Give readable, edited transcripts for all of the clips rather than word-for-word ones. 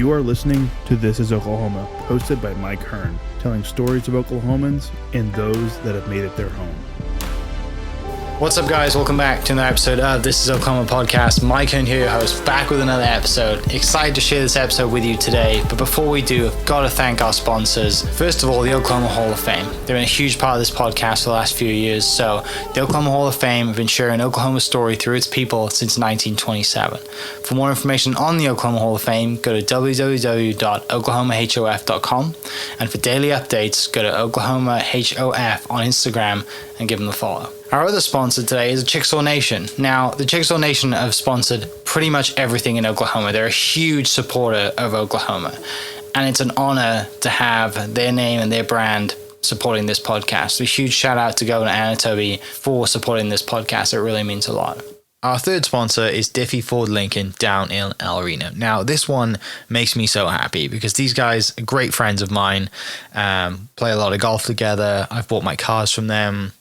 You are listening to This is Oklahoma, hosted by Mike Hearn, telling stories of Oklahomans and those that have made it their home. What's up, guys? Welcome back to another episode of This is Oklahoma podcast. Mike Hearn here, your host, back with another episode. Excited to share this episode with you today, but before we do, I've got to thank our sponsors. First of all, the Oklahoma Hall of Fame. They've been a huge part of this podcast for the last few years. So the Oklahoma Hall of Fame have been sharing Oklahoma's story through its people since 1927. For more information on the Oklahoma Hall of Fame, go to www.oklahomahof.com. And for daily updates, go to oklahomahof on Instagram and give them a follow. Our other sponsor today is Chickasaw Nation. Now, the Chickasaw Nation have sponsored pretty much everything in Oklahoma. They're a huge supporter of Oklahoma, and it's an honor to have their name and their brand supporting this podcast. So a huge shout out to Governor Anatobi for supporting this podcast. It really means a lot. Our third sponsor is Diffie Ford Lincoln down in El Reno. Now, this one makes me so happy because these guys are great friends of mine, play a lot of golf together. I've bought my cars from them,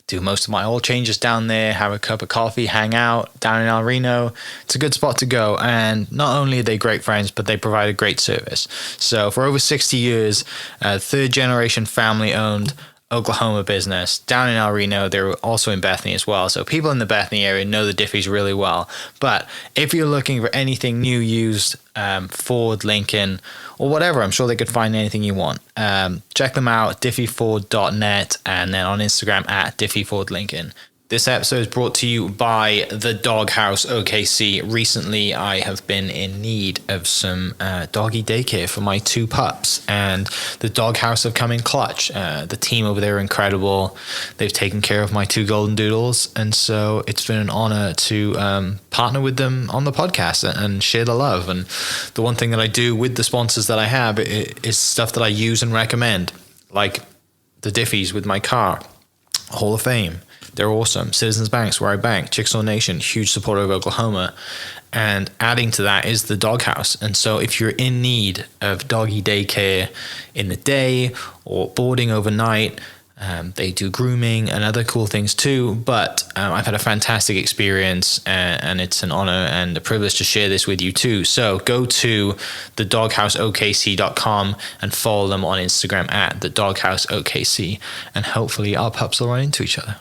do most of my oil changes down there, have a cup of coffee, hang out down in El Reno. It's a good spot to go. And not only are they great friends, but they provide a great service. So for over 60 years, third generation family owned Oklahoma business down in El Reno. They're also in Bethany as well. So people in the Bethany area know the Diffies really well. But if you're looking for anything new, used, Ford, Lincoln, or whatever, I'm sure they could find anything you want. Check them out, diffieford.net, and then on Instagram at diffiefordlincoln. This episode is brought to you by the Doghouse OKC. Recently, I have been in need of some doggy daycare for my two pups, and the Doghouse have come in clutch. The team over there are incredible. They've taken care of my two golden doodles, and so it's been an honor to partner with them on the podcast and share the love. And the one thing that I do with the sponsors that I have is stuff that I use and recommend, like the Diffies with my car, Hall of Fame. They're awesome. Citizens Banks, where I bank. Chickasaw Nation, huge supporter of Oklahoma. And adding to that is the Doghouse. And so if you're in need of doggy daycare in the day or boarding overnight, they do grooming and other cool things too. But I've had a fantastic experience, and it's an honor and a privilege to share this with you too. So go to thedoghouseokc.com and follow them on Instagram at thedoghouseokc. And hopefully our pups will run into each other.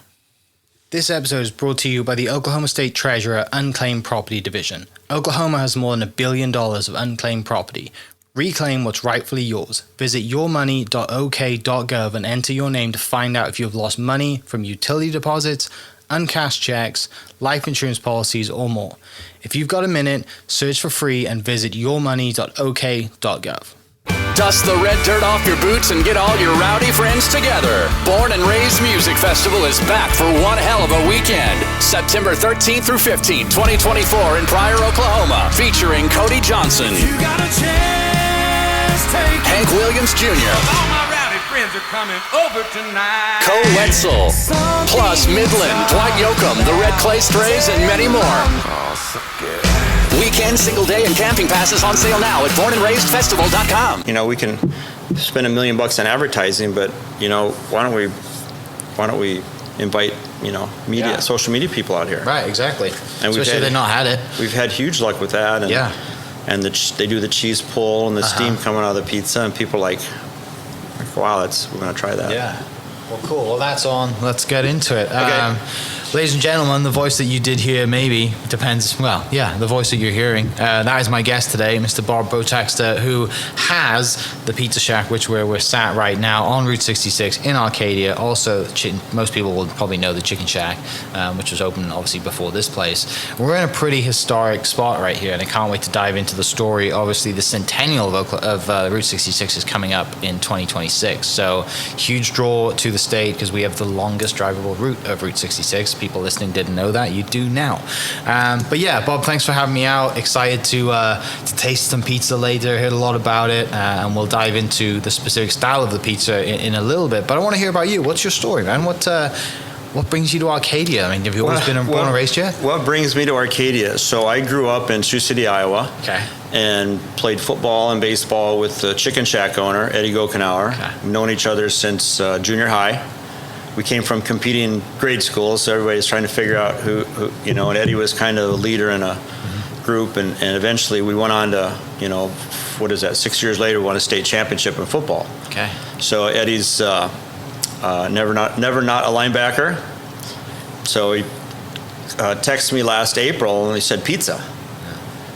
This episode is brought to you by the Oklahoma State Treasurer Unclaimed Property Division. Oklahoma has more than $1 billion of unclaimed property. Reclaim what's rightfully yours. Visit YourMoney.ok.gov and enter your name to find out if you have lost money from utility deposits, uncashed checks, life insurance policies, or more. If you've got a minute, search for free and visit YourMoney.ok.gov. Dust the red dirt off your boots and get all your rowdy friends together. Born and Raised Music Festival is back for one hell of a weekend. September 13th through 15th, 2024 in Pryor, Oklahoma. Featuring Cody Johnson, You got a chance, take Hank Williams Jr., all my rowdy friends are coming over tonight. Cole Wetzel, plus Midland, Dwight Yoakam, the Red Clay Strays, and many more. Weekend, single day, and camping passes on sale now at bornandraisedfestival.com. You know, we can spend $1 million on advertising, but you know, why don't we invite, you know, media, social media people out here? Right, exactly. And especially they've not had it. We've had huge luck with that, and and they do the cheese pull and the steam coming out of the pizza, and people are like, wow, we're gonna try that. Yeah. Well, cool. Well, that's on. Let's get into it. Okay. Ladies and gentlemen, the voice that you did hear maybe depends. Well, yeah, the voice that you're hearing. That is my guest today, Mr. Bob Protexter, who has the Pizza Shack, which we're sat right now on Route 66 in Arcadia. Also, most people will probably know the Chicken Shack, which was open obviously before this place. We're in a pretty historic spot right here, and I can't wait to dive into the story. Obviously, the centennial of Route 66 is coming up in 2026, so huge draw to the state because we have the longest drivable route of Route 66. People listening didn't know that. You do now. But yeah, Bob, thanks for having me out. Excited to taste some pizza later. Heard a lot about it, and we'll dive into the specific style of the pizza in a little bit. But I want to hear about you. What's your story, man? What brings you to Arcadia? I mean, have you always been born and raised here? What brings me to Arcadia? So I grew up in Sioux City, Iowa. Okay. And played football and baseball with the Chicken Shack owner, Eddie Gokenauer. Okay. We've known each other since junior high. We came from competing grade schools, so everybody's trying to figure out who you know, and Eddie was kind of a leader in a group, and eventually we went on to, you know, what is that? 6 years later, we won a state championship in football. Okay. So Eddie's never not a linebacker. So he texted me last April and he said pizza.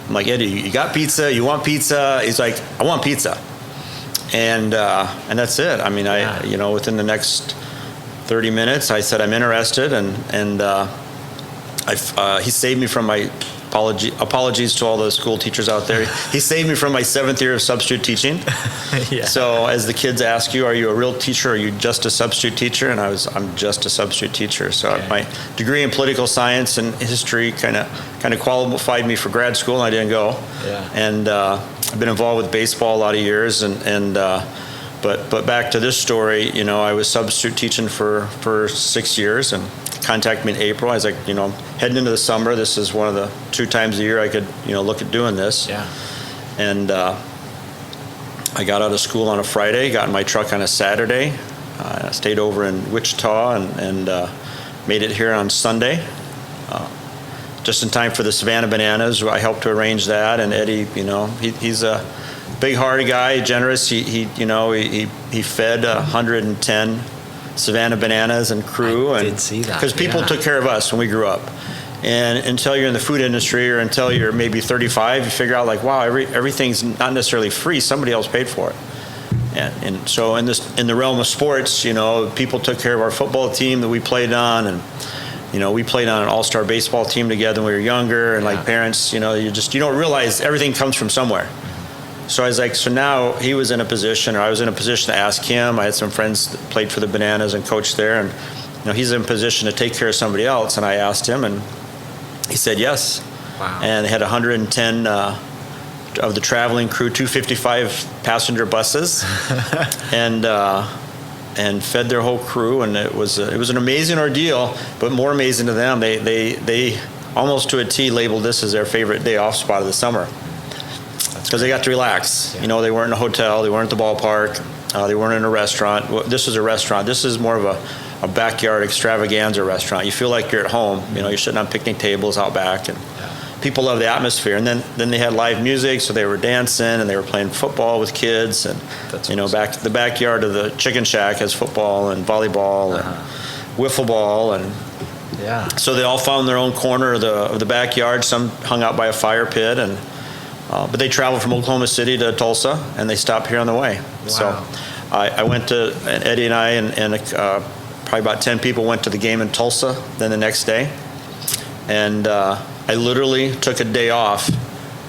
I'm like, Eddie, you got pizza? You want pizza? He's like, I want pizza. And that's it. I mean, within the next 30 minutes, I said I'm interested, and he saved me from my apologies to all the school teachers out there. He saved me from my 7th year of substitute teaching. Yeah. So as the kids ask you, are you a real teacher or are you just a substitute teacher? And I'm just a substitute teacher. So my degree in political science and history kind of qualified me for grad school, and I didn't go. Yeah. And I've been involved with baseball a lot of years, but back to this story, I was substitute teaching for 6 years, and contacted me in April. I was like, heading into the summer, this is one of the 2 times a year I could, look at doing this. Yeah. And I got out of school on a Friday, got in my truck on a Saturday. I stayed over in Wichita and made it here on Sunday. Just in time for the Savannah Bananas. I helped to arrange that, and Eddie, he's a big-hearted guy, generous. He fed 110 Savannah Bananas and crew. I did see that. Because people took care of us when we grew up. And until you're in the food industry or until you're maybe 35, you figure out like, wow, everything's not necessarily free. Somebody else paid for it. And so in the realm of sports, people took care of our football team that we played on, and we played on an all-star baseball team together when we were younger, and like parents, you don't realize everything comes from somewhere. So I was like, so now I was in a position to ask him. I had some friends that played for the Bananas and coached there, and he's in a position to take care of somebody else. And I asked him, and he said yes. Wow. And they had 110 of the traveling crew, 255 passenger buses, and fed their whole crew. And it was an amazing ordeal. But more amazing to them, they almost to a T labeled this as their favorite day off spot of the summer. Because they got to relax. Yeah. They weren't in a hotel, they weren't at the ballpark, they weren't in a restaurant. This was a restaurant. This is more of a backyard extravaganza restaurant. You feel like you're at home. You're sitting on picnic tables out back, and people love the atmosphere. And then they had live music, so they were dancing and they were playing football with kids. And back the backyard of the chicken shack has football and volleyball and wiffle ball, and so they all found their own corner of the backyard. Some hung out by a fire pit, and but they traveled from Oklahoma City to Tulsa, and they stopped here on the way. Wow. So I went to, and Eddie and I and probably about 10 people went to the game in Tulsa then the next day. And I literally took a day off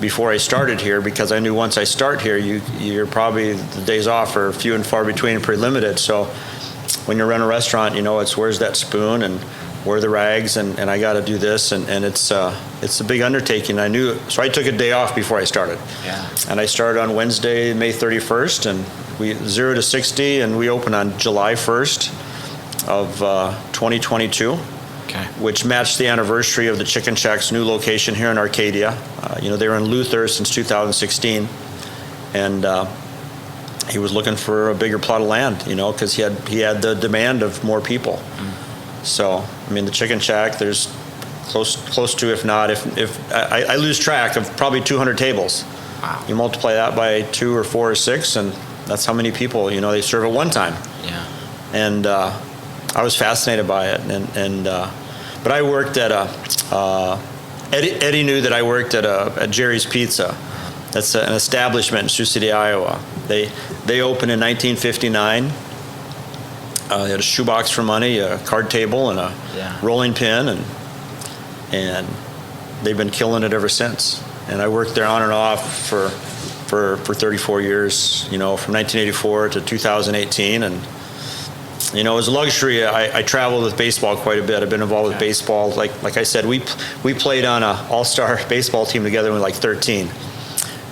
before I started here, because I knew once I start here, you're probably, the days off are few and far between and pretty limited. So when you run a restaurant, it's where's that spoon and where are the rags, and I got to do this, and it's a big undertaking. I knew, so I took a day off before I started. Yeah. And I started on Wednesday, May 31st, and we 0 to 60, and we opened on July 1st of 2022. Okay. Which matched the anniversary of the Chicken Shack's new location here in Arcadia. They were in Luther since 2016, and he was looking for a bigger plot of land, because he had the demand of more people. So, the Chicken Shack, there's close to, if not, if I lose track of probably 200 tables. Wow. You multiply that by 2 or 4 or 6, and that's how many people, they serve at one time. Yeah. And I was fascinated by it, but I worked at Eddie knew that I worked at Jerry's Pizza. That's an establishment in Sioux City, Iowa. They opened in 1959. They had a shoebox for money, a card table, and a rolling pin, and they've been killing it ever since. And I worked there on and off for 34 years, from 1984 to 2018, and it was a luxury. I traveled with baseball quite a bit. I've been involved with baseball. Like I said, we played on an all-star baseball team together when we were like 13.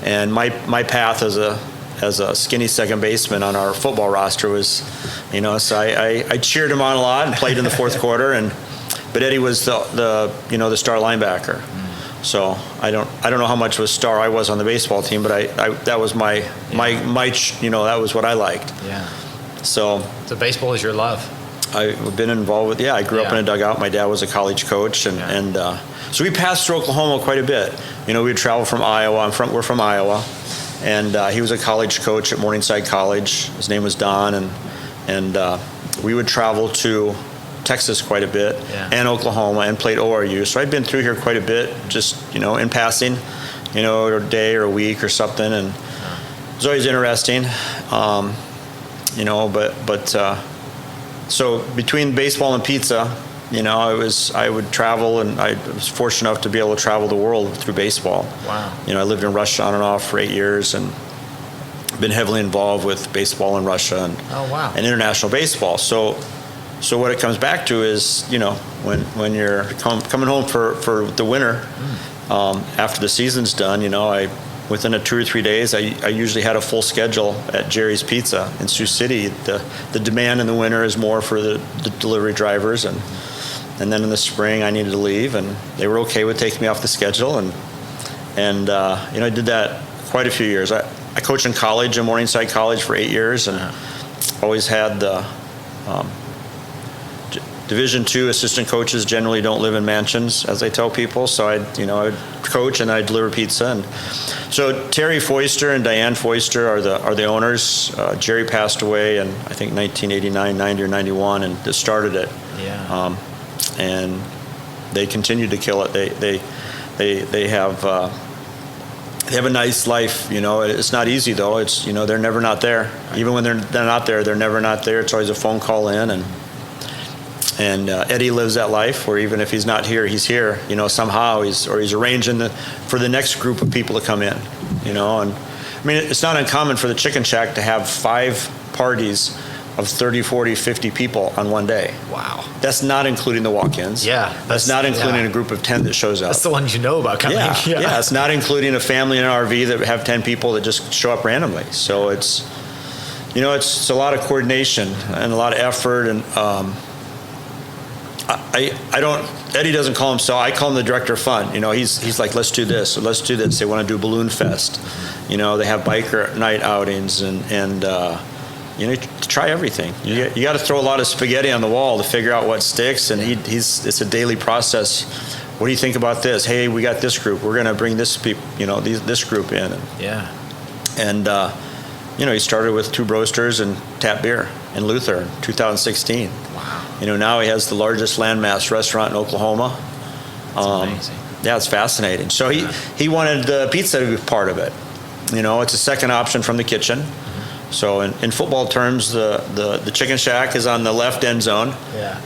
And my path as a skinny second baseman on our football roster was, so I cheered him on a lot and played in the fourth quarter. But Eddie was the star linebacker. So I don't know how much of a star I was on the baseball team, but I that was my that was what I liked. Yeah. So baseball is your love. I've been involved with, I grew up in a dugout. My dad was a college coach, and so we passed through Oklahoma quite a bit. We'd travel from Iowa. We're from Iowa, and he was a college coach at Morningside College. His name was Don, and we would travel to Texas quite a bit, and Oklahoma, and played ORU. So I'd been through here quite a bit, just in passing, a day or a week or something, and it was always interesting, So between baseball and pizza, I would travel, and I was fortunate enough to be able to travel the world through baseball. Wow. I lived in Russia on and off for 8 years, and been heavily involved with baseball in Russia and international baseball. So what it comes back to is, when you're coming home for the winter, after the season's done, within 2 or 3 days, I usually had a full schedule at Jerry's Pizza in Sioux City. The demand in the winter is more for the delivery drivers, and then in the spring I needed to leave, and they were okay with taking me off the schedule, and I did that quite a few years. I coached in college, in Morningside College, for 8 years, and always had the Division II assistant coaches generally don't live in mansions, as I tell people. So I'd coach and I'd deliver pizza. And so Terry Foister and Diane Foister are the owners. Jerry passed away in, I think, 1989, 90 or 91, and just started it. Yeah. And they continued to kill it. They have a nice life. It's not easy though. It's they're never not there. Even when they're not there, they're never not there. It's always a phone call in, and Eddie lives that life where even if he's not here, he's here. Somehow he's arranging for the next group of people to come in. And I mean, it's not uncommon for the Chicken Shack to have 5 parties of 30, 40, 50 people on one day. Wow. That's not including the walk-ins. Yeah. That's not including a group of 10 that shows up. That's the ones about coming. Yeah. It's not including a family in an RV that have 10 people that just show up randomly. So it's a lot of coordination and a lot of effort. And Eddie doesn't call himself, I call him the director of fun. He's like, let's do this, or let's do this. They want to do Balloon Fest. They have biker night outings, and to try everything. You got to throw a lot of spaghetti on the wall to figure out what sticks, and it's a daily process. What do you think about this? Hey, we got this group. We're going to bring this this group in. And he started with 2 Broasters and Tap Beer in Luther in 2016. Wow. Now he has the largest landmass restaurant in Oklahoma. That's amazing. Yeah, it's fascinating. So he wanted the pizza to be part of it. It's a second option from the kitchen. Mm-hmm. So in football terms, the Chicken Shack is on the left end zone,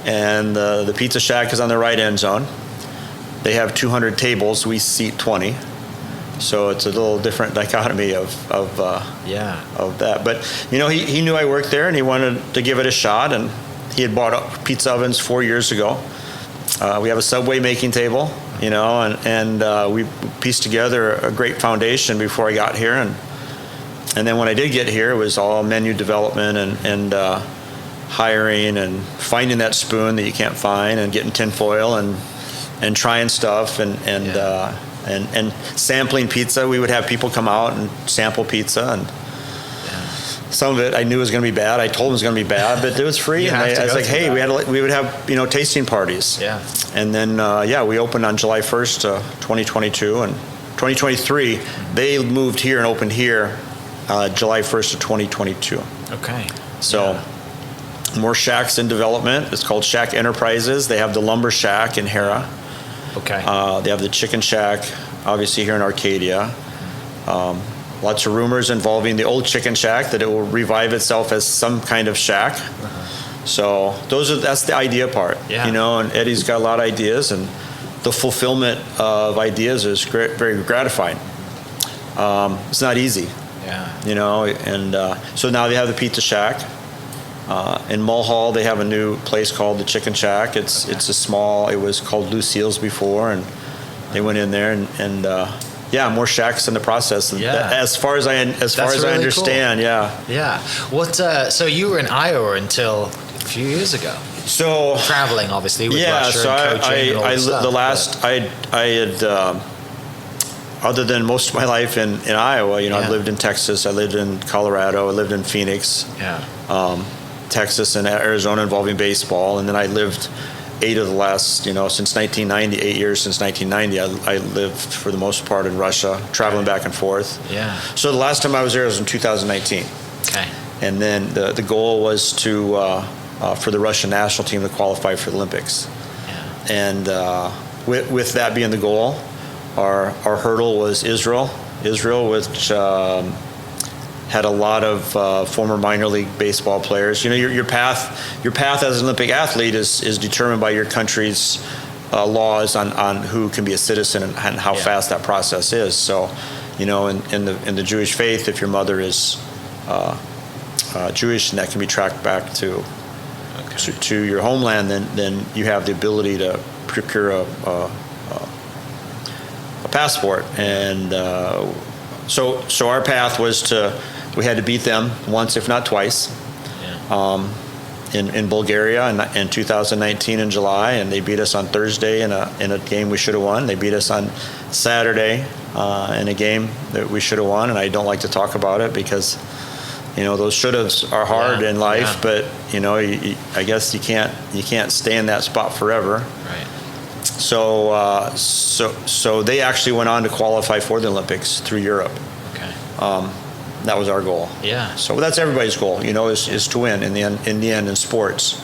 and the Pizza Shack is on the right end zone. They have 200 tables. We seat 20. So it's a little different dichotomy of that. But he knew I worked there, and he wanted to give it a shot. And he had bought pizza ovens 4 years ago. We have a Subway making table, and we pieced together a great foundation before I got here. And then when I did get here, it was all menu development and hiring and finding that spoon that you can't find, and getting tinfoil and trying stuff and sampling pizza. We would have people come out and sample pizza, and some of it I knew was going to be bad. I told them it was going to be bad, but it was free. And I was like, hey, we would have tasting parties. Yeah. And then we opened on July 1st, 2022, and 2023 they moved here and opened here July 1st of 2022. Okay. So more shacks in development. It's called Shack Enterprises. They have the Lumber Shack in Hera. Okay. They have the Chicken Shack, obviously, here in Arcadia. Lots of rumors involving the old Chicken Shack that it will revive itself as some kind of shack. Uh-huh. So that's the idea part. Yeah. And Eddie's got a lot of ideas, and the fulfillment of ideas is very gratifying. It's not easy. Yeah. And so now they have the Pizza Shack. In Mulhall, they have a new place called the Chicken Shack. It's it was called Lucille's before, and they went in there and more shacks in the process. As far as I understand, cool. Yeah. What? So you were in Iowa until a few years ago. So traveling, obviously, with Russia and coaching and all that stuff. I had other than most of my life in Iowa, I lived in Texas, I lived in Colorado, I lived in Phoenix. Yeah. Texas and Arizona involving baseball, and then I lived 8 of the last, since 1990, 8 years since 1990, I lived for the most part in Russia, traveling back and forth. Yeah. So the last time I was there was in 2019. Okay. And then the goal was for the Russian national team to qualify for the Olympics. Yeah. And with that being the goal, our hurdle was Israel, which had a lot of former minor league baseball players. Your path as an Olympic athlete is determined by your country's laws on who can be a citizen and how fast that process is. So, in the Jewish faith, if your mother is Jewish, and that can be tracked back to your homeland, then you have the ability to procure a passport. And so our path was we had to beat them once, if not twice, in Bulgaria in 2019 in July, and they beat us on Thursday in a game we should have won. They beat us on Saturday in a game that we should have won, and I don't like to talk about it because those should-haves are hard in life, but I guess you can't stay in that spot forever. Right. So they actually went on to qualify for the Olympics through Europe. Okay. That was our goal. Yeah. So that's everybody's goal, is to win in the end in sports.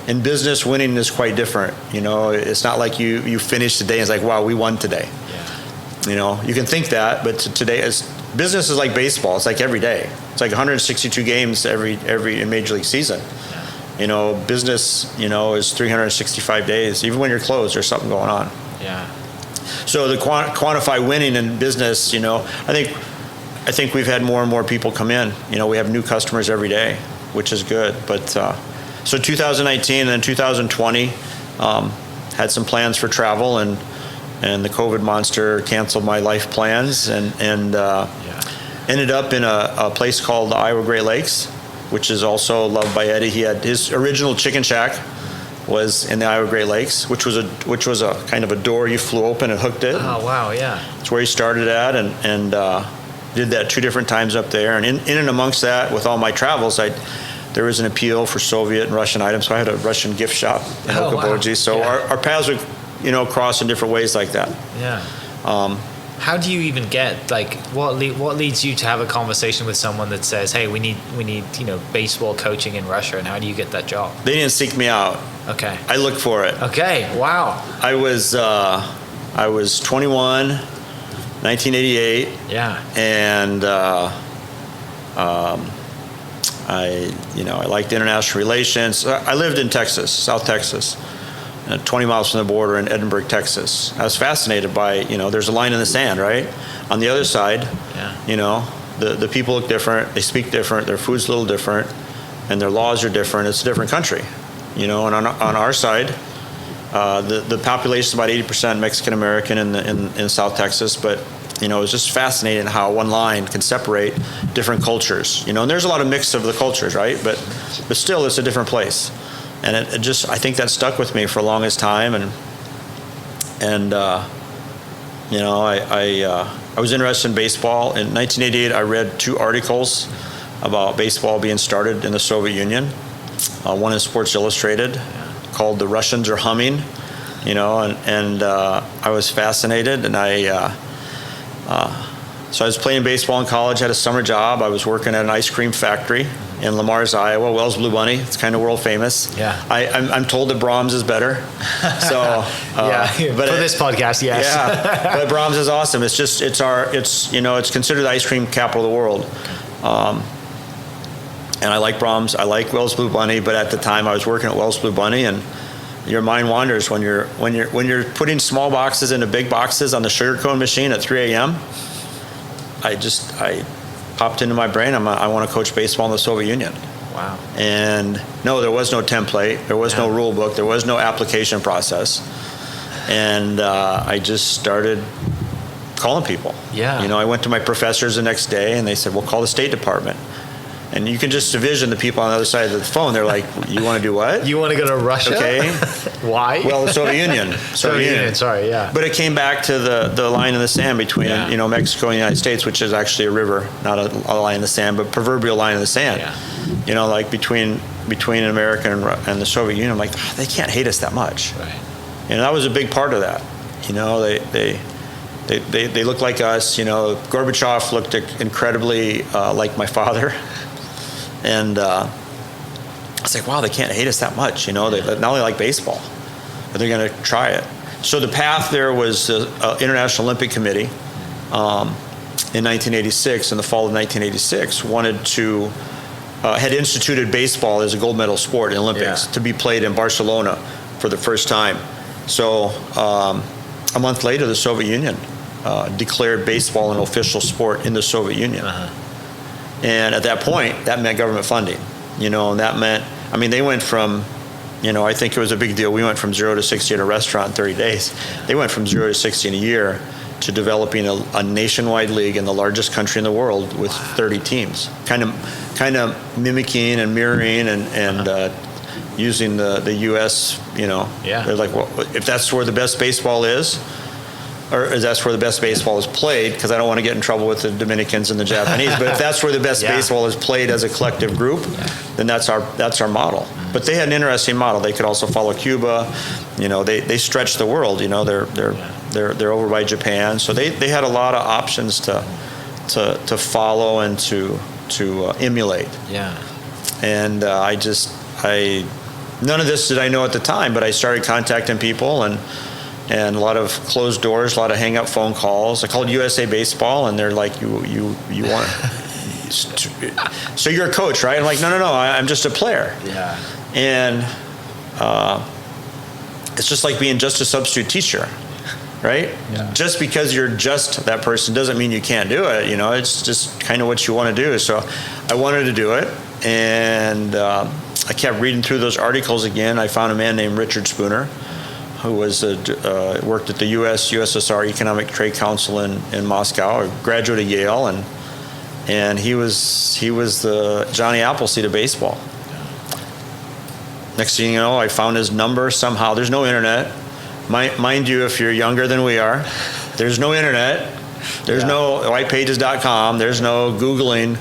In business, winning is quite different. It's not like you finish the day and it's like, wow, we won today. Yeah. You can think that, but today business is like baseball. It's like every day. It's like 162 games every in Major League season. Yeah. Business, is 365 days. Even when you're closed, there's something going on. Yeah. So to quantify winning in business, I think we've had more and more people come in. We have new customers every day, which is good. But so 2019 and then 2020 had some plans for travel, and the COVID monster canceled my life plans, and ended up in a place called the Iowa Great Lakes, which is also loved by Eddie. He had his original chicken shack was in the Iowa Great Lakes, which was a kind of a door you flew open and hooked it. Oh wow, yeah. That's where he started at, and did that 2 different times up there. And in and amongst that, with all my travels, there was an appeal for Soviet and Russian items, so I had a Russian gift shop in Okoboji. Wow. So our paths would cross in different ways like that. Yeah. How do you even get, what leads you to have a conversation with someone that says, hey, we need baseball coaching in Russia, and how do you get that job? They didn't seek me out. Okay. I looked for it. Okay. Wow. I was 21, 1988. Yeah. And I liked international relations. I lived in Texas, South Texas, 20 miles from the border in Edinburgh, Texas. I was fascinated by, there's a line in the sand, right? On the other side, the people look different, they speak different, their food's a little different, and their laws are different. It's a different country, and on our side, the population is about 80% Mexican-American in South Texas, but it was just fascinating how one line can separate different cultures, and there's a lot of mix of the cultures, right? But still, it's a different place. And it just, I think that stuck with me for the longest time. I was interested in baseball. In 1988, I read 2 articles about baseball being started in the Soviet Union. One in Sports Illustrated called "The Russians Are Humming," and I was fascinated. And so I was playing baseball in college, had a summer job. I was working at an ice cream factory in Lamar's, Iowa, Wells Blue Bunny. It's kind of world famous. Yeah. I'm told that Brahms is better. So but for this podcast, yes. Yeah. But Brahms is awesome. It's just it's considered the ice cream capital of the world. And I like Brahms. I like Wells Blue Bunny. But at the time, I was working at Wells Blue Bunny, and your mind wanders when you're putting small boxes into big boxes on the sugar cone machine at 3 a.m. I popped into my brain, I want to coach baseball in the Soviet Union. Wow. And no, there was no template, there was no rule book, there was no application process. And I just started calling people. Yeah. I went to my professors the next day, and they said, well, call the State Department. And you can just envision the people on the other side of the phone. They're like, "You want to do what? You want to go to Russia? Okay. Why? Well, the Soviet Union. Soviet Union. Sorry, yeah. But it came back to the line in the sand between Mexico and the United States, which is actually a river, not a line in the sand, but proverbial line in the sand. Yeah. Like between America and the Soviet Union. I'm like, they can't hate us that much. Right. That was a big part of that. They looked like us. Gorbachev looked incredibly like my father. And I was like, wow, they can't hate us that much. They not only like baseball, but they're going to try it. So the path there was the International Olympic Committee in 1986, in the fall of 1986, had instituted baseball as a gold medal sport in Olympics to be played in Barcelona for the first time. So a month later, the Soviet Union declared baseball an official sport in the Soviet Union. And at that point, that meant government funding, and that meant, they went from, I think it was a big deal. We went from 0 to 60 in a restaurant in 30 days. They went from 0 to 60 in a year to developing a nationwide league in the largest country in the world with 30 teams, kind of mimicking and mirroring and using the U.S., They're like, well, if that's where the best baseball is, or that's where the best baseball is played, because I don't want to get in trouble with the Dominicans and the Japanese, but if that's where the best baseball is played as a collective group, then that's our model. But they had an interesting model. They could also follow Cuba. They stretched the world. They're over by Japan, so they had a lot of options to follow and to emulate. Yeah. And none of this did I know at the time, but I started contacting people and a lot of closed doors, a lot of hang-up phone calls. I called USA Baseball, and they're like, you want so you're a coach, right? I'm like, no, I'm just a player. Yeah. And it's just like being just a substitute teacher, right? Yeah. Just because you're just that person doesn't mean you can't do it. It's just kind of what you want to do. So I wanted to do it, and I kept reading through those articles again. I found a man named Richard Spooner, who was worked at the USSR Economic Trade Council in Moscow, a graduate of Yale, and he was the Johnny Appleseed of baseball. Next thing you know, I found his number somehow. There's no internet. Mind you, if you're younger than we are, there's no internet. There's no whitepages.com. There's no Googling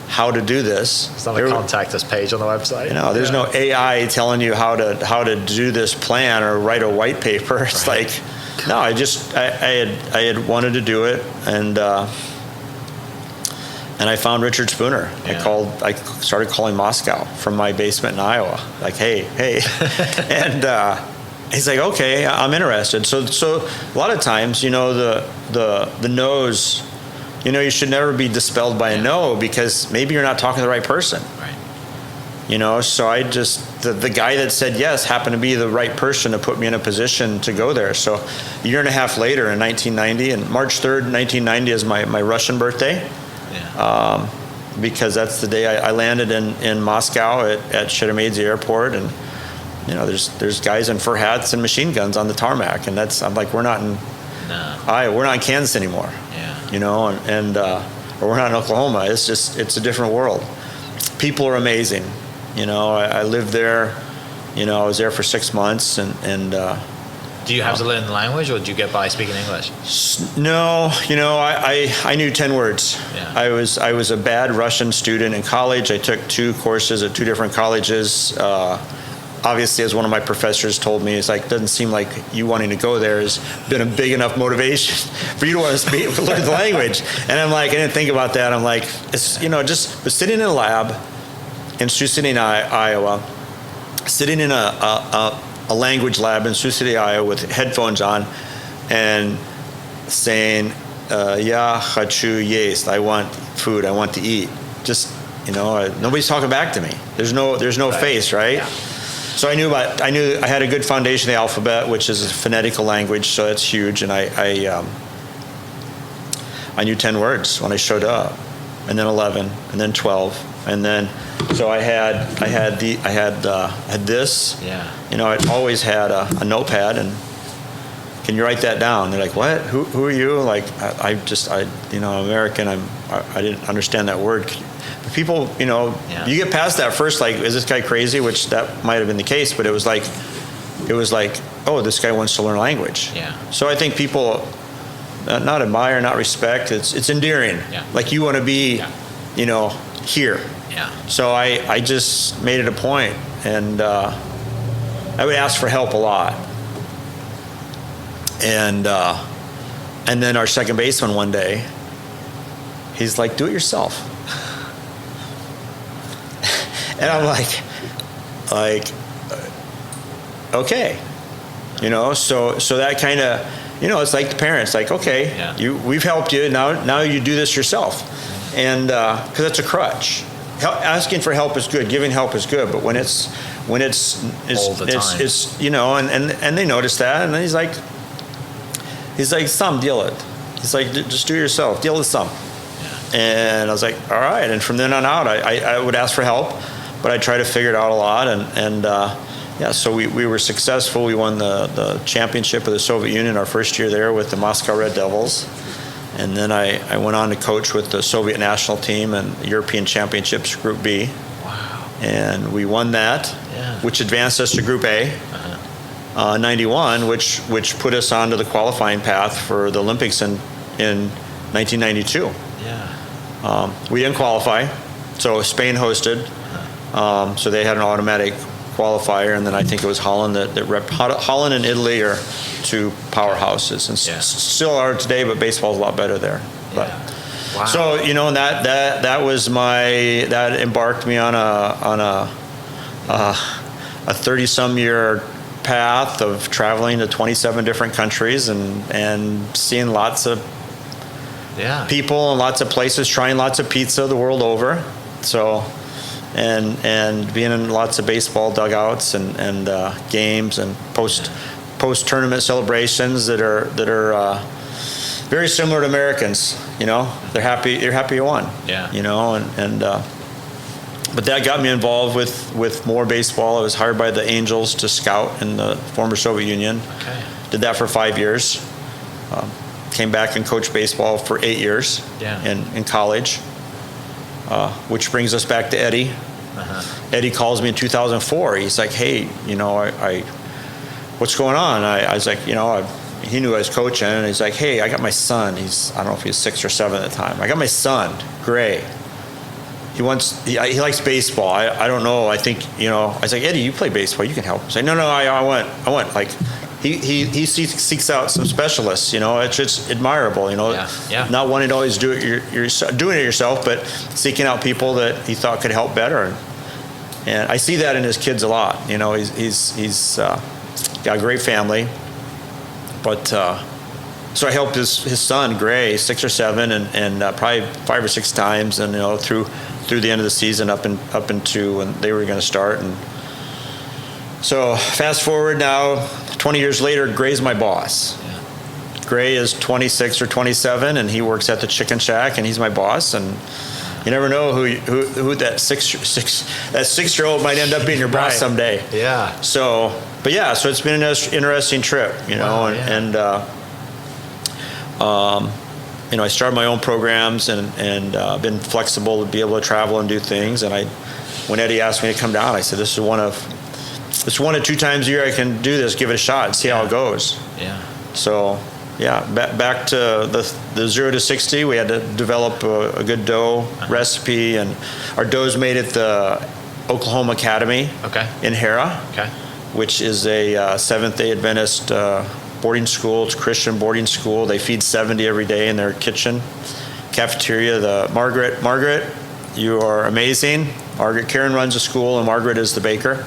how to do this. It's not a contact us page on the website. There's no AI telling you how to do this plan or write a white paper. It's like, no, I had wanted to do it, and I found Richard Spooner. Yeah. I started calling Moscow from my basement in Iowa. Like, hey, and he's like, okay, I'm interested. So a lot of times, the no's, you should never be dispelled by a no, because maybe you're not talking to the right person. Right. So I just, the guy that said yes happened to be the right person to put me in a position to go there. So a year and a half later, in 1990, and March 3rd, 1990 is my Russian birthday. Yeah. Because that's the day I landed in Moscow at Sheremetyevo Airport, and there's guys in fur hats and machine guns on the tarmac, and I'm like, we're not in Iowa, we're not in Kansas anymore. Yeah. Or we're not in Oklahoma. It's a different world. People are amazing. I lived there. I was there for 6 months, and do you have to learn the language, or did you get by speaking English? No, I knew 10 words. Yeah. I was a bad Russian student in college. I took 2 courses at 2 different colleges. Obviously, as one of my professors told me, it's like, doesn't seem like you wanting to go there has been a big enough motivation for you to want to learn the language. And I'm like, I didn't think about that. I'm like, it's, just sitting in a lab in Sioux City, Iowa, sitting in a language lab in Sioux City, Iowa, with headphones on, and saying, "Ya хочу есть," I want food, I want to eat. Just, nobody's talking back to me. There's no face, right? Yeah. So I knew I had a good foundation of the alphabet, which is a phonetical language, so that's huge. And I knew 10 words when I showed up, and then 11, and then 12, and then so I had this. Yeah. I always had a notepad, and can you write that down? They're like, what? Who are you? Like, I'm American. I didn't understand that word. people, Yeah. you get past that first, like, is this guy crazy? Which that might have been the case, but it was like, oh, this guy wants to learn language. Yeah. So I think people not admire, not respect. It's endearing. Yeah. Like you want to be, Yeah. here. Yeah. So I just made it a point, and I would ask for help a lot. And then our second baseman one day, he's like, do it yourself. And I'm like, okay. So that kind of, it's like the parents, like, okay, Yeah. we've helped you, now you do this yourself. And because it's a crutch. Asking for help is good, giving help is good, but when it's All the time. it's and they notice that, and then he's like, some, deal it. He's like, just do it yourself, deal with some. And I was like, all right. And from then on out, I would ask for help, but I try to figure it out a lot. So we were successful. We won the championship of the Soviet Union our first year there with the Moscow Red Devils. And then I went on to coach with the Soviet national team and European Championships Group B. Wow. And we won that, which advanced us to Group A. 91, which put us onto the qualifying path for the Olympics in 1992. Yeah. We didn't qualify, so Spain hosted. So they had an automatic qualifier, and then I think it was Holland that repped. Holland and Italy are two powerhouses, and still are today, but baseball's a lot better there. But, Wow. So and that was that embarked me on a 30-some year path of traveling to 27 different countries and seeing lots of people and lots of places, trying lots of pizza the world over. So and being in lots of baseball dugouts and games and post tournament celebrations that are very similar to Americans. They're happy. You're happy you won. Yeah. But that got me involved with more baseball. I was hired by the Angels to scout in the former Soviet Union. Okay. Did that for 5 years. Came back and coached baseball for 8 years in college, which brings us back to Eddie. Eddie calls me in 2004. He's like, hey, I what's going on? I was like, he knew I was coaching, and he's like, hey, I got my son. I don't know if he was 6 or 7 at the time. I got my son, Gray. He likes baseball. I don't know. I think, I was like, Eddie, you play baseball. You can help. He's like, no, I want. Like, he seeks out some specialists, it's just admirable, not wanting to always do it doing it yourself, but seeking out people that he thought could help better. And I see that in his kids a lot. He's got a great family, but so I helped his son Gray 6 or 7 and probably 5 or 6 times, and through the end of the season up into when they were going to start. And so fast forward now 20 years later, Gray's my boss. Gray is 26 or 27, and he works at the Chicken Shack, and he's my boss. And you never know who that 6-year-old might end up being your boss someday. Yeah. So it's been an interesting trip, I started my own programs and been flexible to be able to travel and do things. And when Eddie asked me to come down, I said, this is one of 2 times a year I can do this, give it a shot and see how it goes. Yeah. So, back to the 0 to 60, we had to develop a good dough recipe, and our dough's made at the Oklahoma Academy in Hera, which is a Seventh-day Adventist boarding school. It's a Christian boarding school. They feed 70 every day in their kitchen, cafeteria. Margaret, you are amazing. Karen runs the school, and Margaret is the baker.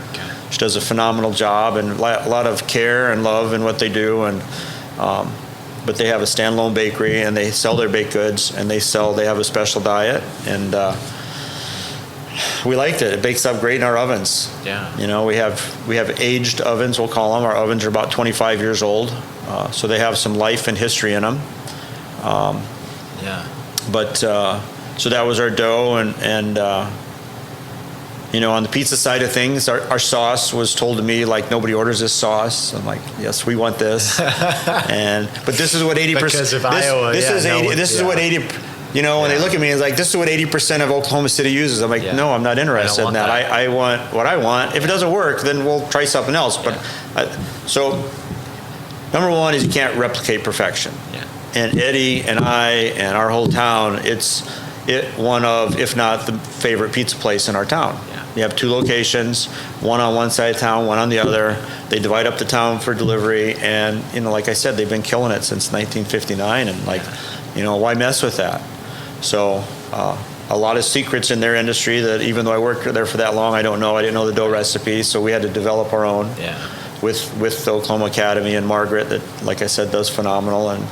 She does a phenomenal job, and a lot of care and love in what they do. And but they have a standalone bakery, and they sell their baked goods, and they have a special diet, and we liked it. It bakes up great in our ovens. Yeah. We have aged ovens, we'll call them. Our ovens are about 25 years old, so they have some life and history in them. But so that was our dough, and on the pizza side of things, our sauce was told to me, like, nobody orders this sauce. I'm like, yes, we want this. But this is what 80%. Because of Iowa. This is what When they look at me, it's like, this is what 80% of Oklahoma City uses. I'm like, no, I'm not interested in that. I want what I want. If it doesn't work, then we'll try something else. But so, number one is you can't replicate perfection. Yeah. And Eddie and I and our whole town, it's one of, if not the favorite pizza place in our town. Yeah. You have 2 locations, one on one side of town, one on the other. They divide up the town for delivery, and like I said, they've been killing it since 1959. And why mess with that? So a lot of secrets in their industry that even though I worked there for that long, I don't know. I didn't know the dough recipe, so we had to develop our own. Yeah. With the Oklahoma Academy and Margaret, that, like I said, does phenomenal. And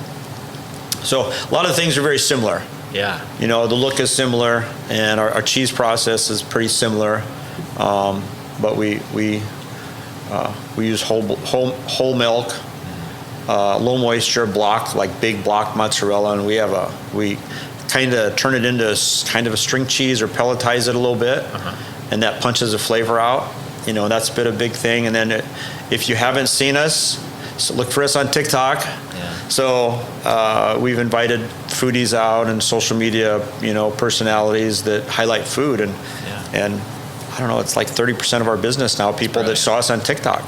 so a lot of things are very similar. Yeah. The look is similar, and our cheese process is pretty similar, but we use whole milk, low moisture block, like big block mozzarella, and we kind of turn it into kind of a string cheese or pelletize it a little bit, and that punches the flavor out. That's been a big thing. And then if you haven't seen us, so look for us on TikTok. Yeah. So we've invited foodies out and social media, personalities that highlight food, and I don't know, it's like 30% of our business now. People that saw us on TikTok,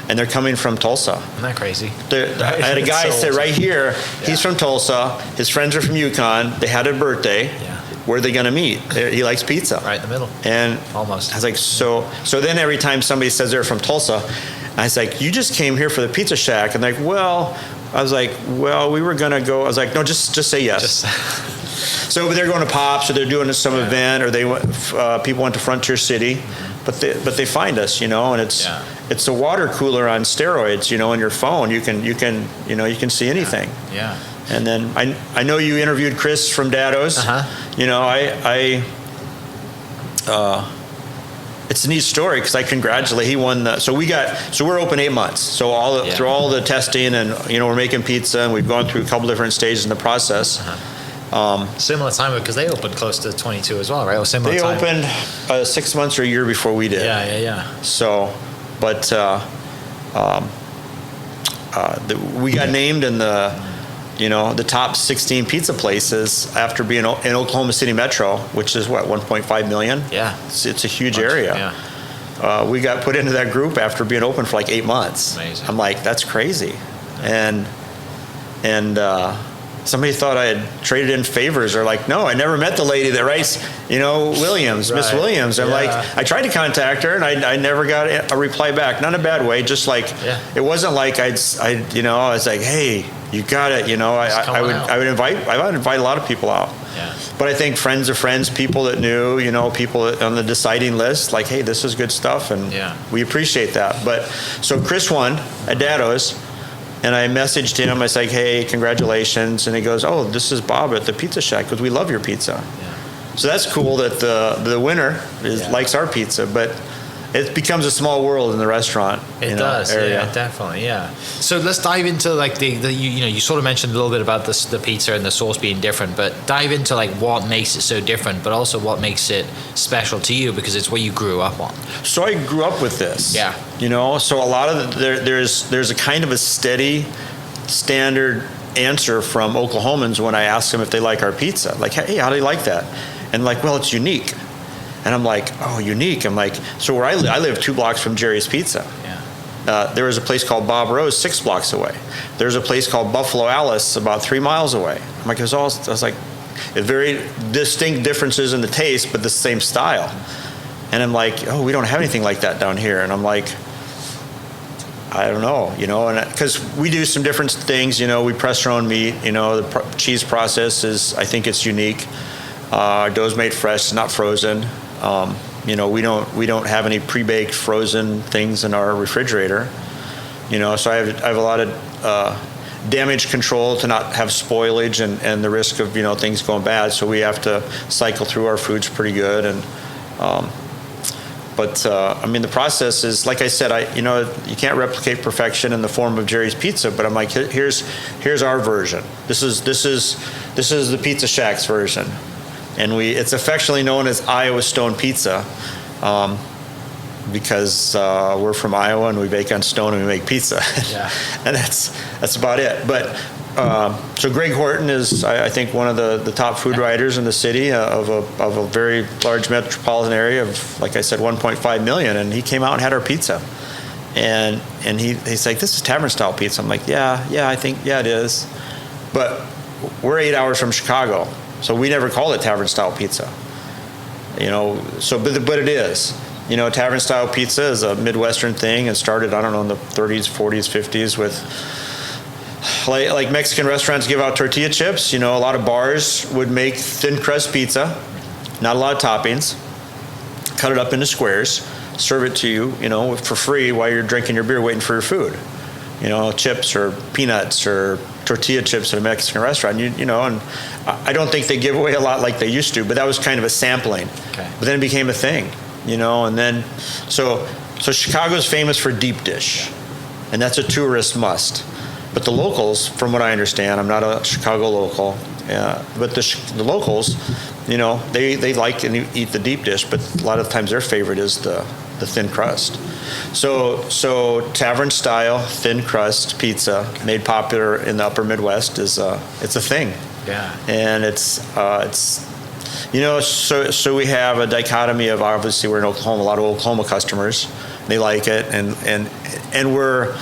and they're coming from Tulsa. Isn't that crazy? I had a guy sit right here. He's from Tulsa. His friends are from Yukon. They had a birthday. Yeah. Where are they going to meet? He likes pizza. Right in the middle. And almost. I was like, so then every time somebody says they're from Tulsa, I was like, you just came here for the Pizza Shack. And we were going to go. I was like, no, just say yes. So they're going to Pops, or they're doing some event, or people went to Frontier City, but they find us, and it's a water cooler on steroids, on your phone. You can see anything. Yeah. And then I know you interviewed Chris from Dado's. It's a neat story because I congratulate. He won so we're open 8 months. So through all the testing, and we're making pizza, and we've gone through a couple different stages in the process. Similar time, because they opened close to 22 as well, right? Or similar they time. Opened 6 months or a year before we did. Yeah. So, but we got named in the top 16 pizza places after being in Oklahoma City Metro, which is 1.5 million. Yeah, it's a huge area. Yeah. We got put into that group after being open for like 8 months. Amazing. I'm like, that's crazy. And somebody thought I had traded in favors, or like, no, I never met the lady that writes, Williams, right. Miss Williams. I'm like, I tried to contact her, and I never got a reply back. Not in a bad way, just like, it wasn't like I was like, hey, you got it. I would invite a lot of people out. Yeah. But I think friends of friends, people that knew, people on the deciding list, like, hey, this is good stuff, and we appreciate that. But so Chris won at Dado's. And I messaged him. I was like, hey, congratulations. And he goes, oh, this is Bob at the Pizza Shack, because we love your pizza. Yeah. So that's cool that the winner likes our pizza. But it becomes a small world in the restaurant area. Yeah, definitely, yeah. So let's dive into like you sort of mentioned a little bit about the pizza and the sauce being different, but dive into like what makes it so different, but also what makes it special to you, because it's what you grew up on. So I grew up with this. Yeah. So a lot of there's a kind of a steady standard answer from Oklahomans when I ask them if they like our pizza. Like, hey, how do you like that? And like, well, it's unique. And I'm like, oh, unique. I'm like, so where I live 2 blocks from Jerry's Pizza. Yeah. There was a place called Bob Rose 6 blocks away. There's a place called Buffalo Alice about 3 miles away. I'm like, I was like, very distinct differences in the taste, but the same style. And I'm like, oh, we don't have anything like that down here. And I'm like, I don't know, and because we do some different things, we press our own meat, the cheese process I think it's unique. Our dough's made fresh, not frozen. We don't have any pre-baked frozen things in our refrigerator. So I have a lot of damage control to not have spoilage and the risk of things going bad. So we have to cycle through our foods pretty good. And the process is, like I said, you can't replicate perfection in the form of Jerry's Pizza. But I'm like, here's our version. This is the Pizza Shack's version. And it's affectionately known as Iowa Stone Pizza, because we're from Iowa and we bake on stone and we make pizza. Yeah. And that's about it. But So Greg Horton is, I think, one of the top food writers in the city of a very large metropolitan area of, like I said, 1.5 million. And he came out and had our pizza. And he's like, this is tavern style pizza. I'm like, yeah, I think, yeah, it is. But we're 8 hours from Chicago, so we never called it tavern style pizza. So but it is. Tavern style pizza is a Midwestern thing and started, I don't know, in the 30s, 40s, 50s with, like Mexican restaurants give out tortilla chips. A lot of bars would make thin crust pizza, not a lot of toppings, cut it up into squares, serve it to you, for free while you're drinking your beer waiting for your food. Chips or peanuts or tortilla chips at a Mexican restaurant, and I don't think they give away a lot like they used to, but that was kind of a sampling. Okay. But then it became a thing, and then, so Chicago's famous for deep dish, and that's a tourist must. But the locals, from what I understand, I'm not a Chicago local, but the locals, they like and eat the deep dish, but a lot of times their favorite is the thin crust. So tavern style thin crust pizza, made popular in the upper Midwest, it's a thing. Yeah. And it's so we have a dichotomy of, obviously we're in Oklahoma, a lot of Oklahoma customers, they like it, and we're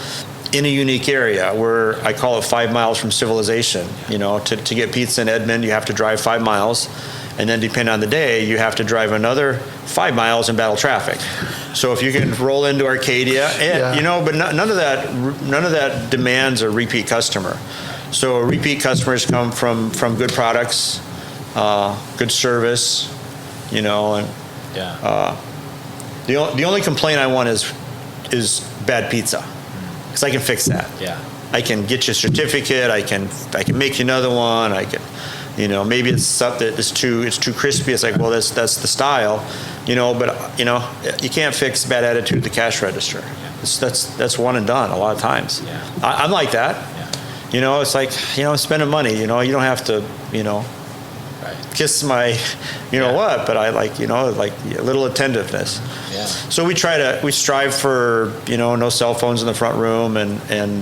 in a unique area. I call it 5 miles from civilization. To get pizza in Edmond, you have to drive 5 miles. And then depending on the day, you have to drive another 5 miles in battle traffic. So if you can roll into Arcadia, but none of that demands a repeat customer. So repeat customers come from good products, good service, and the only complaint I want is bad pizza, because I can fix that. Yeah. I can get you a certificate. I can make you another one. I can. Maybe it's stuff that is too crispy. It's like, well, that's the style, but you can't fix bad attitude at the cash register. Yeah. That's one and done a lot of times. Yeah. I'm like that. Yeah. It's like, spending money, you don't have to, right. kiss my, what, but I like, like a little attentiveness. Yeah. So we strive for, no cell phones in the front room and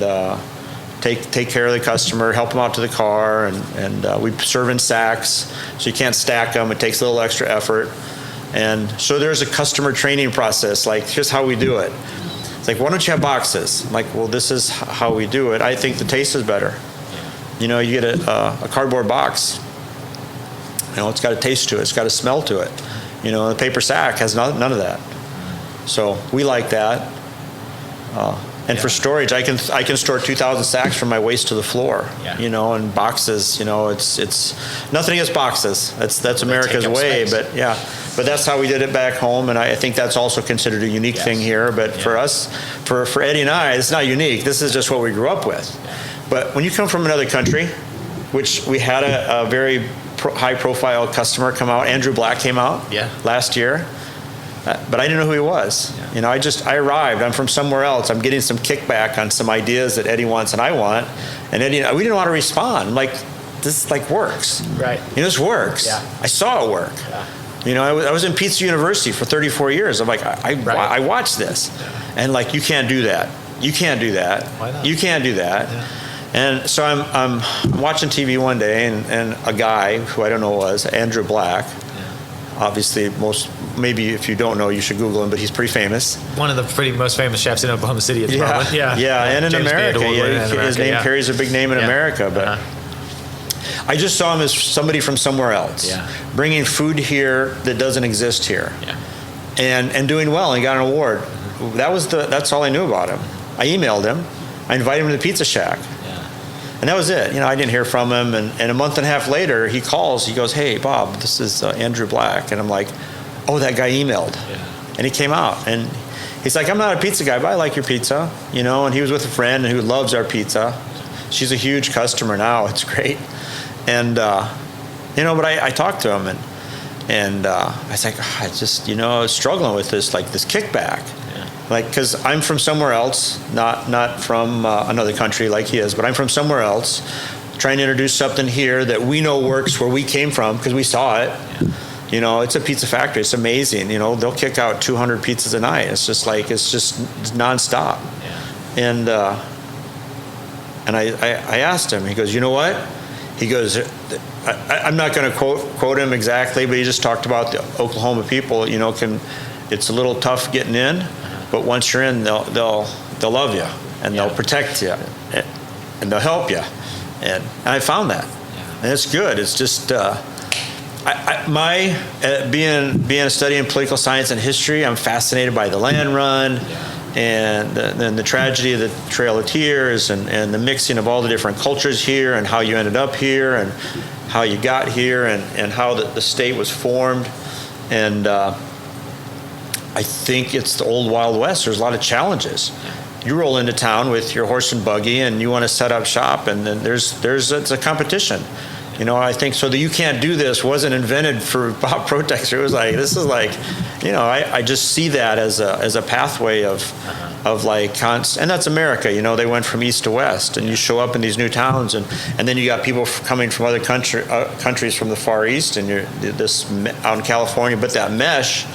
take care of the customer, help them out to the car, and we serve in sacks, so you can't stack them. It takes a little extra effort. And so there's a customer training process, like, here's how we do it. It's like, why don't you have boxes? I'm like, well, this is how we do it. I think the taste is better. You get a cardboard box. It's got a taste to it. It's got a smell to it. The paper sack has none of that. So we like that. And for storage, I can store 2,000 sacks from my waist to the floor. Yeah. And boxes. It's nothing against boxes. That's America's way. Space. But that's how we did it back home, and I think that's also considered a unique thing here. But for us, for Eddie and I, it's not unique. This is just what we grew up with. Yeah. But when you come from another country, which we had a very high-profile customer come out, Andrew Black came out last year. But I didn't know who he was. Yeah. I arrived. I'm from somewhere else. I'm getting some kickback on some ideas that Eddie wants and I want. And Eddie, we didn't want to respond. I'm like, this works. Right. This works. Yeah. I saw it work. Yeah. I was in Pizza University for 34 years. I'm like, I watched this. Yeah. And you can't do that. You can't do that. Why not? You can't do that. Yeah. And so I'm watching TV one day, and a guy who I don't know was Andrew Black. Obviously, maybe if you don't know, you should Google him, but he's pretty famous. One of the most famous chefs in Oklahoma City at the moment. And in America. His name carries a big name in America. But I just saw him as somebody from somewhere else, bringing food here that doesn't exist here, and doing well, and got an award. Mm-hmm. That's all I knew about him. I emailed him. I invited him to the Pizza Shack. And that was it. I didn't hear from him. And a month and a half later, he calls. He goes, hey, Bob, this is Andrew Black. And I'm like, oh, that guy emailed. Yeah. And he came out. And he's like, I'm not a pizza guy, but I like your pizza. And he was with a friend who loves our pizza. She's a huge customer now. It's great. And, but I talked to him. And I was like, I just, I was struggling with this kickback. Because I'm from somewhere else, not from another country like he is, but I'm from somewhere else, trying to introduce something here that we know works where we came from because we saw it. Yeah. It's a pizza factory. It's amazing. They'll kick out 200 pizzas a night. It's just nonstop. Yeah. And And I asked him, he goes, you know what? He goes, I'm not going to quote him exactly, but he just talked about the Oklahoma people, it's a little tough getting in, but once you're in, they'll love you, and they'll protect you, and they'll help you. And I found that. And it's good. It's just, being studying political science and history, I'm fascinated by the land run, and then the tragedy of the Trail of Tears, and the mixing of all the different cultures here, and how you ended up here, and how you got here, and how the state was formed. And I think it's the old Wild West. There's a lot of challenges. You roll into town with your horse and buggy, and you want to set up shop, and then it's a competition. I think so that you can't do this wasn't invented for Bob Protexter. It was like, this is like, I just see that as a pathway of like, and that's America. They went from east to west, and you show up in these new towns, and then you got people coming from other countries from the Far East, and you're this out in California, but that mesh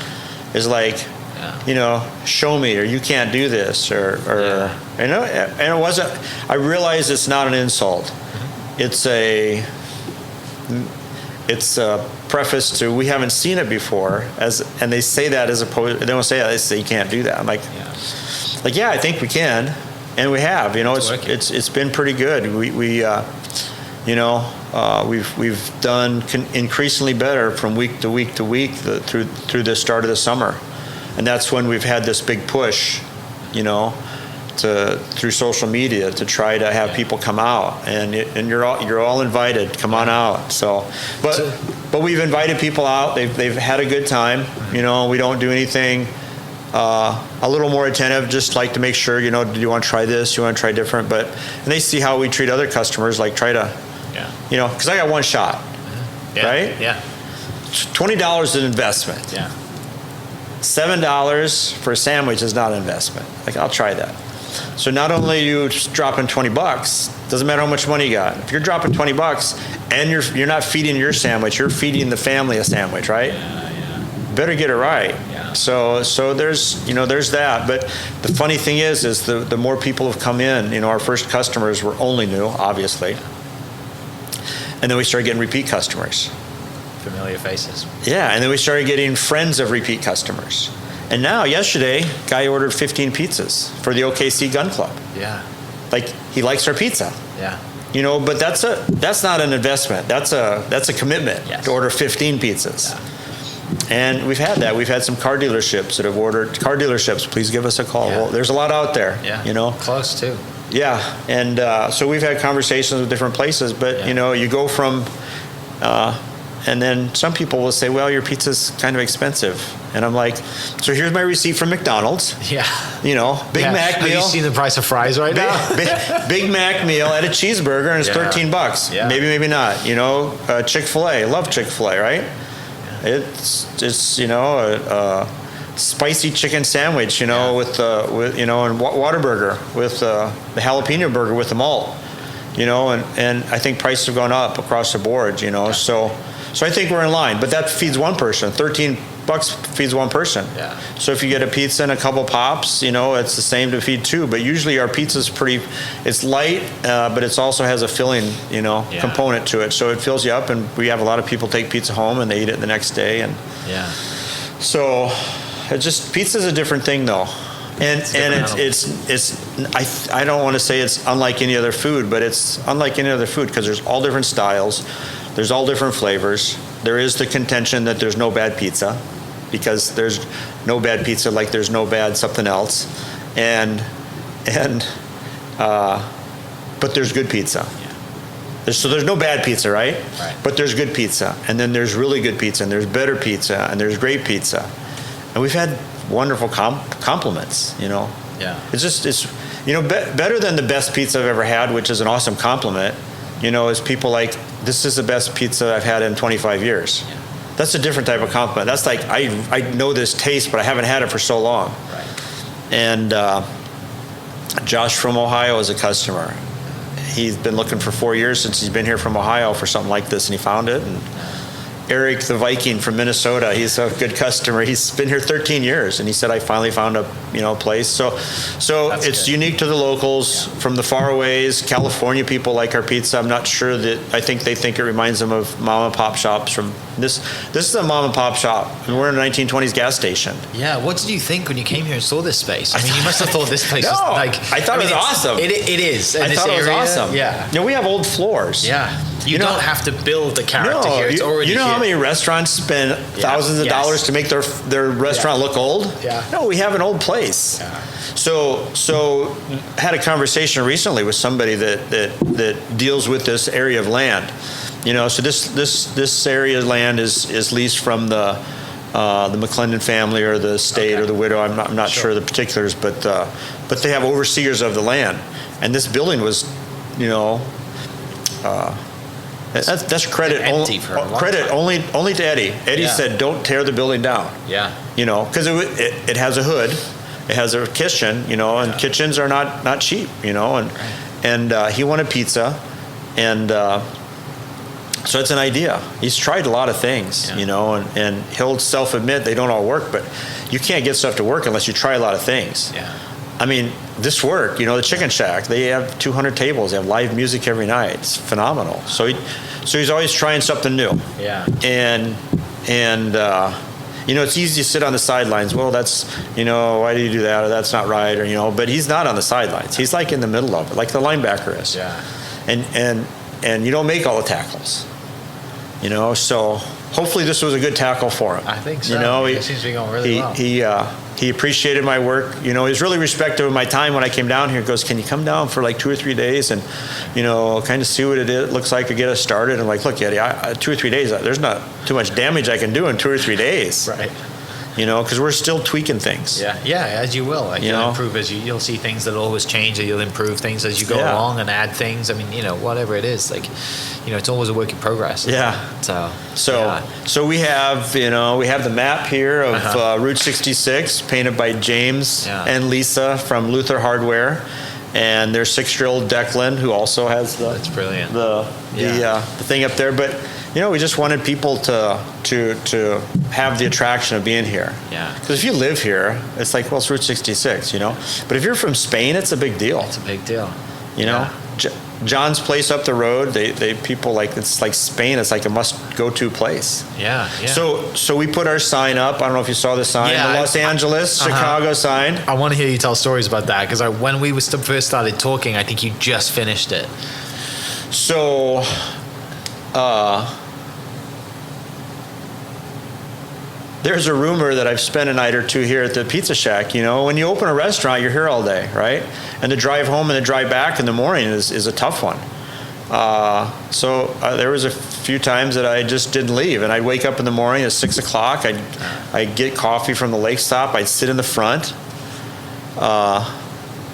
is like, show me, or you can't do this, or and it wasn't. I realize it's not an insult. It's a preface to, we haven't seen it before, and they say that as opposed, they don't say that, they say you can't do that. I'm like, I think we can, and we have. It's been pretty good. We've done increasingly better from week to week to week through the start of the summer, and that's when we've had this big push, through social media to try to have people come out, and you're all invited. Come on out. So, but we've invited people out. They've had a good time. We don't do anything a little more attentive. Just like to make sure. Do you want to try this? You want to try different? And they see how we treat other customers. Like try to, because I got one shot, right? Yeah. $20 is an investment. Yeah. $7 for a sandwich is not an investment. Like, I'll try that. So not only are you dropping $20, doesn't matter how much money you got. If you're dropping $20 and you're not feeding your sandwich, you're feeding the family a sandwich, right? Better get it right. Yeah. So there's there's that. But the funny thing is the more people have come in, our first customers were only new, obviously, and then we started getting repeat customers. Familiar faces. Yeah, and then we started getting friends of repeat customers. And now, yesterday, guy ordered 15 pizzas for the OKC Gun Club. Yeah. Like, he likes our pizza. Yeah. But that's not an investment. That's a commitment to order 15 pizzas. Yeah. And we've had that. We've had some car dealerships that have ordered. Car dealerships, please give us a call. Yeah. Well, there's a lot out there. Yeah. Close, too. Yeah. And so we've had conversations with different places. But, you go from... and then some people will say, well, your pizza's kind of expensive. And I'm like, so here's my receipt from McDonald's. Yeah. Big Mac meal. Have you seen the price of fries right now? Big Mac meal at a cheeseburger, and it's $13. Yeah. Maybe not. Chick-fil-A. Love Chick-fil-A, right? Yeah. It's a spicy chicken sandwich, with and Whataburger with the jalapeno burger with the malt, and I think prices have gone up across the board, So I think we're in line, but that feeds one person. $13 feeds one person. Yeah. So if you get a pizza and a couple pops, it's the same to feed two. But usually our pizza's it's light, but it also has a filling, component to it. So it fills you up, and we have a lot of people take pizza home and they eat it the next day. And so pizza's a different thing though. And I don't want to say it's unlike any other food, but it's unlike any other food because there's all different styles. There's all different flavors. There is the contention that there's no bad pizza, because there's no bad pizza like there's no bad something else, but there's good pizza. Yeah. So there's no bad pizza, right? But there's good pizza, and then there's really good pizza, and there's better pizza, and there's great pizza, and we've had wonderful compliments. Yeah. It's better than the best pizza I've ever had, which is an awesome compliment. Is people like, this is the best pizza I've had in 25 years. Yeah. That's a different type of compliment. That's like, I know this taste, but I haven't had it for so long. Right. And Josh from Ohio is a customer. He's been looking for 4 years since he's been here from Ohio for something like this, and he found it. And Eric the Viking from Minnesota. He's a good customer. He's been here 13 years, and he said, I finally found a place. So That's it's good. unique to the locals from the faraways. California people like our pizza. I'm not sure that, I think they think it reminds them of mom and pop shops from this. This is a mom and pop shop, and we're in a 1920s gas station. Yeah, what did you think when you came here and saw this space? I mean, you must have thought this place was No, like... I thought it was it's- awesome. It is. in I this thought it was area. awesome. Yeah. We have old floors. Yeah. You, You know- don't have to build the character No, here. It's already you know here. how many restaurants spend thousands of Yes. dollars to make their restaurant look old? Yeah. No, we have an old place. Yeah. So had a conversation recently with somebody that deals with this area of land. So this area of land is leased from the McClendon family or the state or the widow. I'm not sure the particulars, but they have overseers of the land, and this building was, that's credit empty for a long time. only to Eddie. Eddie Yeah. said, "Don't tear the building down." Yeah. Because it has a hood, it has a kitchen, and kitchens are not cheap, and he wanted pizza, and so it's an idea. He's tried a lot of things, and he'll self-admit they don't all work, but you can't get stuff to work unless you try a lot of things. Yeah. I mean, this worked. The Chicken Shack, they have 200 tables. They have live music every night. It's phenomenal. So he's always trying something new. Yeah. And it's easy to sit on the sidelines. Well, that's, why do you do that? Or that's not right. Or, but he's not on the sidelines. He's like in the middle of it, like the linebacker is. Yeah. And you don't make all the tackles. So hopefully this was a good tackle for him. I think so. It seems to be going really well. He appreciated my work. He was really respectful of my time when I came down here. He goes, "Can you come down for like 2 or 3 days and, kind of see what it looks like to get us started?" I'm like, "Look, Eddie, 2 or 3 days, there's not too much damage I can do in 2 or 3 days." Right. Because we're still tweaking things. Yeah, as you will. You'll improve as you'll see things that'll always change, or you'll improve things as you go along and add things. I mean, whatever it is, it's always a work in progress. Yeah. So we have the map here of Route 66, painted by James and Lisa from Luther Hardware, and their 6-year-old Declan, who also has That's brilliant. the thing up there, but. We just wanted people to have the attraction of being here. Yeah. Because if you live here, it's like, well, it's Route 66, But if you're from Spain, it's a big deal. It's a big deal. John's place up the road, they people like, it's like Spain. It's like a must-go-to place. Yeah. So we put our sign up. I don't know if you saw the sign. Yeah, the Los Angeles, Chicago sign. I want to hear you tell stories about that, because when we first started talking, I think you just finished it. So, there's a rumor that I've spent a night or two here at the Pizza Shack. When you open a restaurant, you're here all day, right? And the drive home and the drive back in the morning is a tough one. So there was a few times that I just didn't leave, and I'd wake up in the morning at 6 o'clock. I'd get coffee from the lake stop. I'd sit in the front,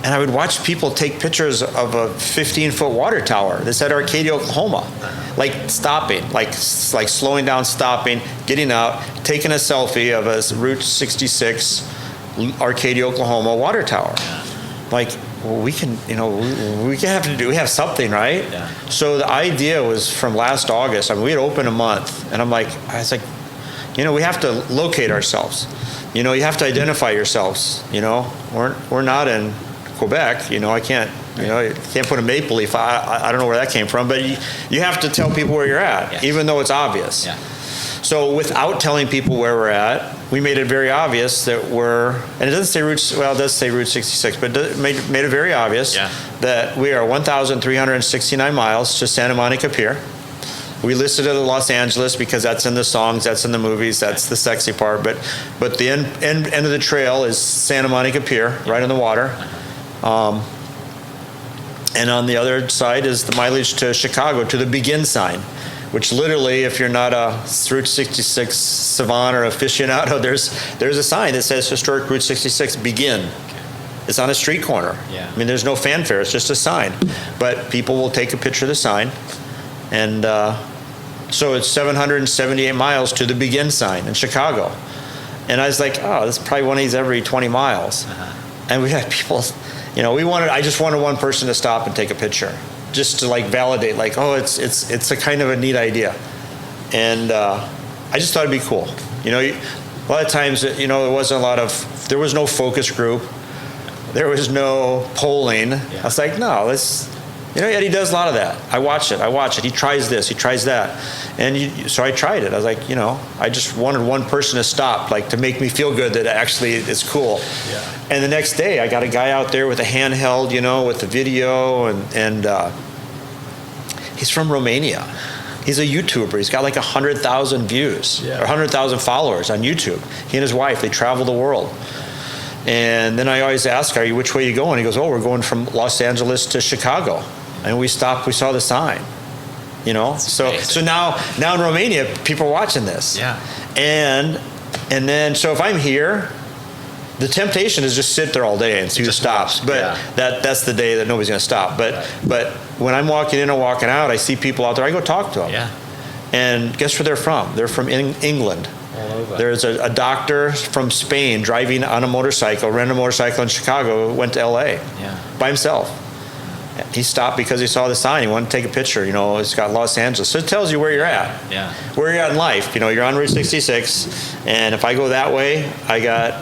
and I would watch people take pictures of a 15-foot water tower that's at Arcadia, Oklahoma. Like stopping, like slowing down, stopping, getting out, taking a selfie of a Route 66 Arcadia, Oklahoma water tower. Like, well, we have something, right? Yeah. So the idea was from last August. I mean, we had opened a month, and I was like, we have to locate ourselves. You have to identify yourselves. We're not in Quebec. I can't. You can't put a maple leaf. I don't know where that came from, but you have to tell people where you're at, even though it's obvious. Yeah. So without telling people where we're at, we made it very obvious that and it doesn't say it does say Route 66, but it made it very obvious that we are 1,369 miles to Santa Monica Pier. We listed it in Los Angeles because that's in the songs, that's in the movies, that's the sexy part. But the end of the trail is Santa Monica Pier, right on the water. And on the other side is the mileage to Chicago, to the begin sign, which literally, if you're not a Route 66 savant or aficionado, there's a sign that says Historic Route 66 begin. It's on a street corner. Yeah. I mean, there's no fanfare. It's just a sign. But people will take a picture of the sign. And so it's 778 miles to the begin sign in Chicago. And I was like, oh, this is probably one of these every 20 miles. And we had people... I just wanted one person to stop and take a picture, just to validate, it's a kind of a neat idea. And I just thought it'd be cool. You know, a lot of times, you know, there was no focus group. There was no polling. I was like, no, you know, Eddie does a lot of that. I watch it. He tries this, he tries that. And so I tried it. I was like, you know, I just wanted one person to stop, like to make me feel good that actually it's cool. Yeah. And the next day I got a guy out there with a handheld, you know, with the video, and he's from Romania. He's a YouTuber. He's got like 100,000 views or 100,000 followers on YouTube. He and his wife, they travel the world. And then I always ask, which way are you going? He goes, oh, we're going from Los Angeles to Chicago. And we stopped, we saw the sign, you know? So now in Romania, people are watching this. Yeah. And then, so if I'm here, the temptation is just sit there all day and see who stops. But that's the day that nobody's going to stop. But when I'm walking in and walking out, I see people out there, I go talk to them. Yeah. And guess where they're from? They're from England. All over. There's a doctor from Spain driving on a motorcycle, rented a motorcycle in Chicago, went to LA by himself. He stopped because he saw the sign. He wanted to take a picture. You know, it's got Los Angeles. So it tells you where you're at. Yeah. Where you're at in life. You know, you're on Route 66, and if I go that way, I got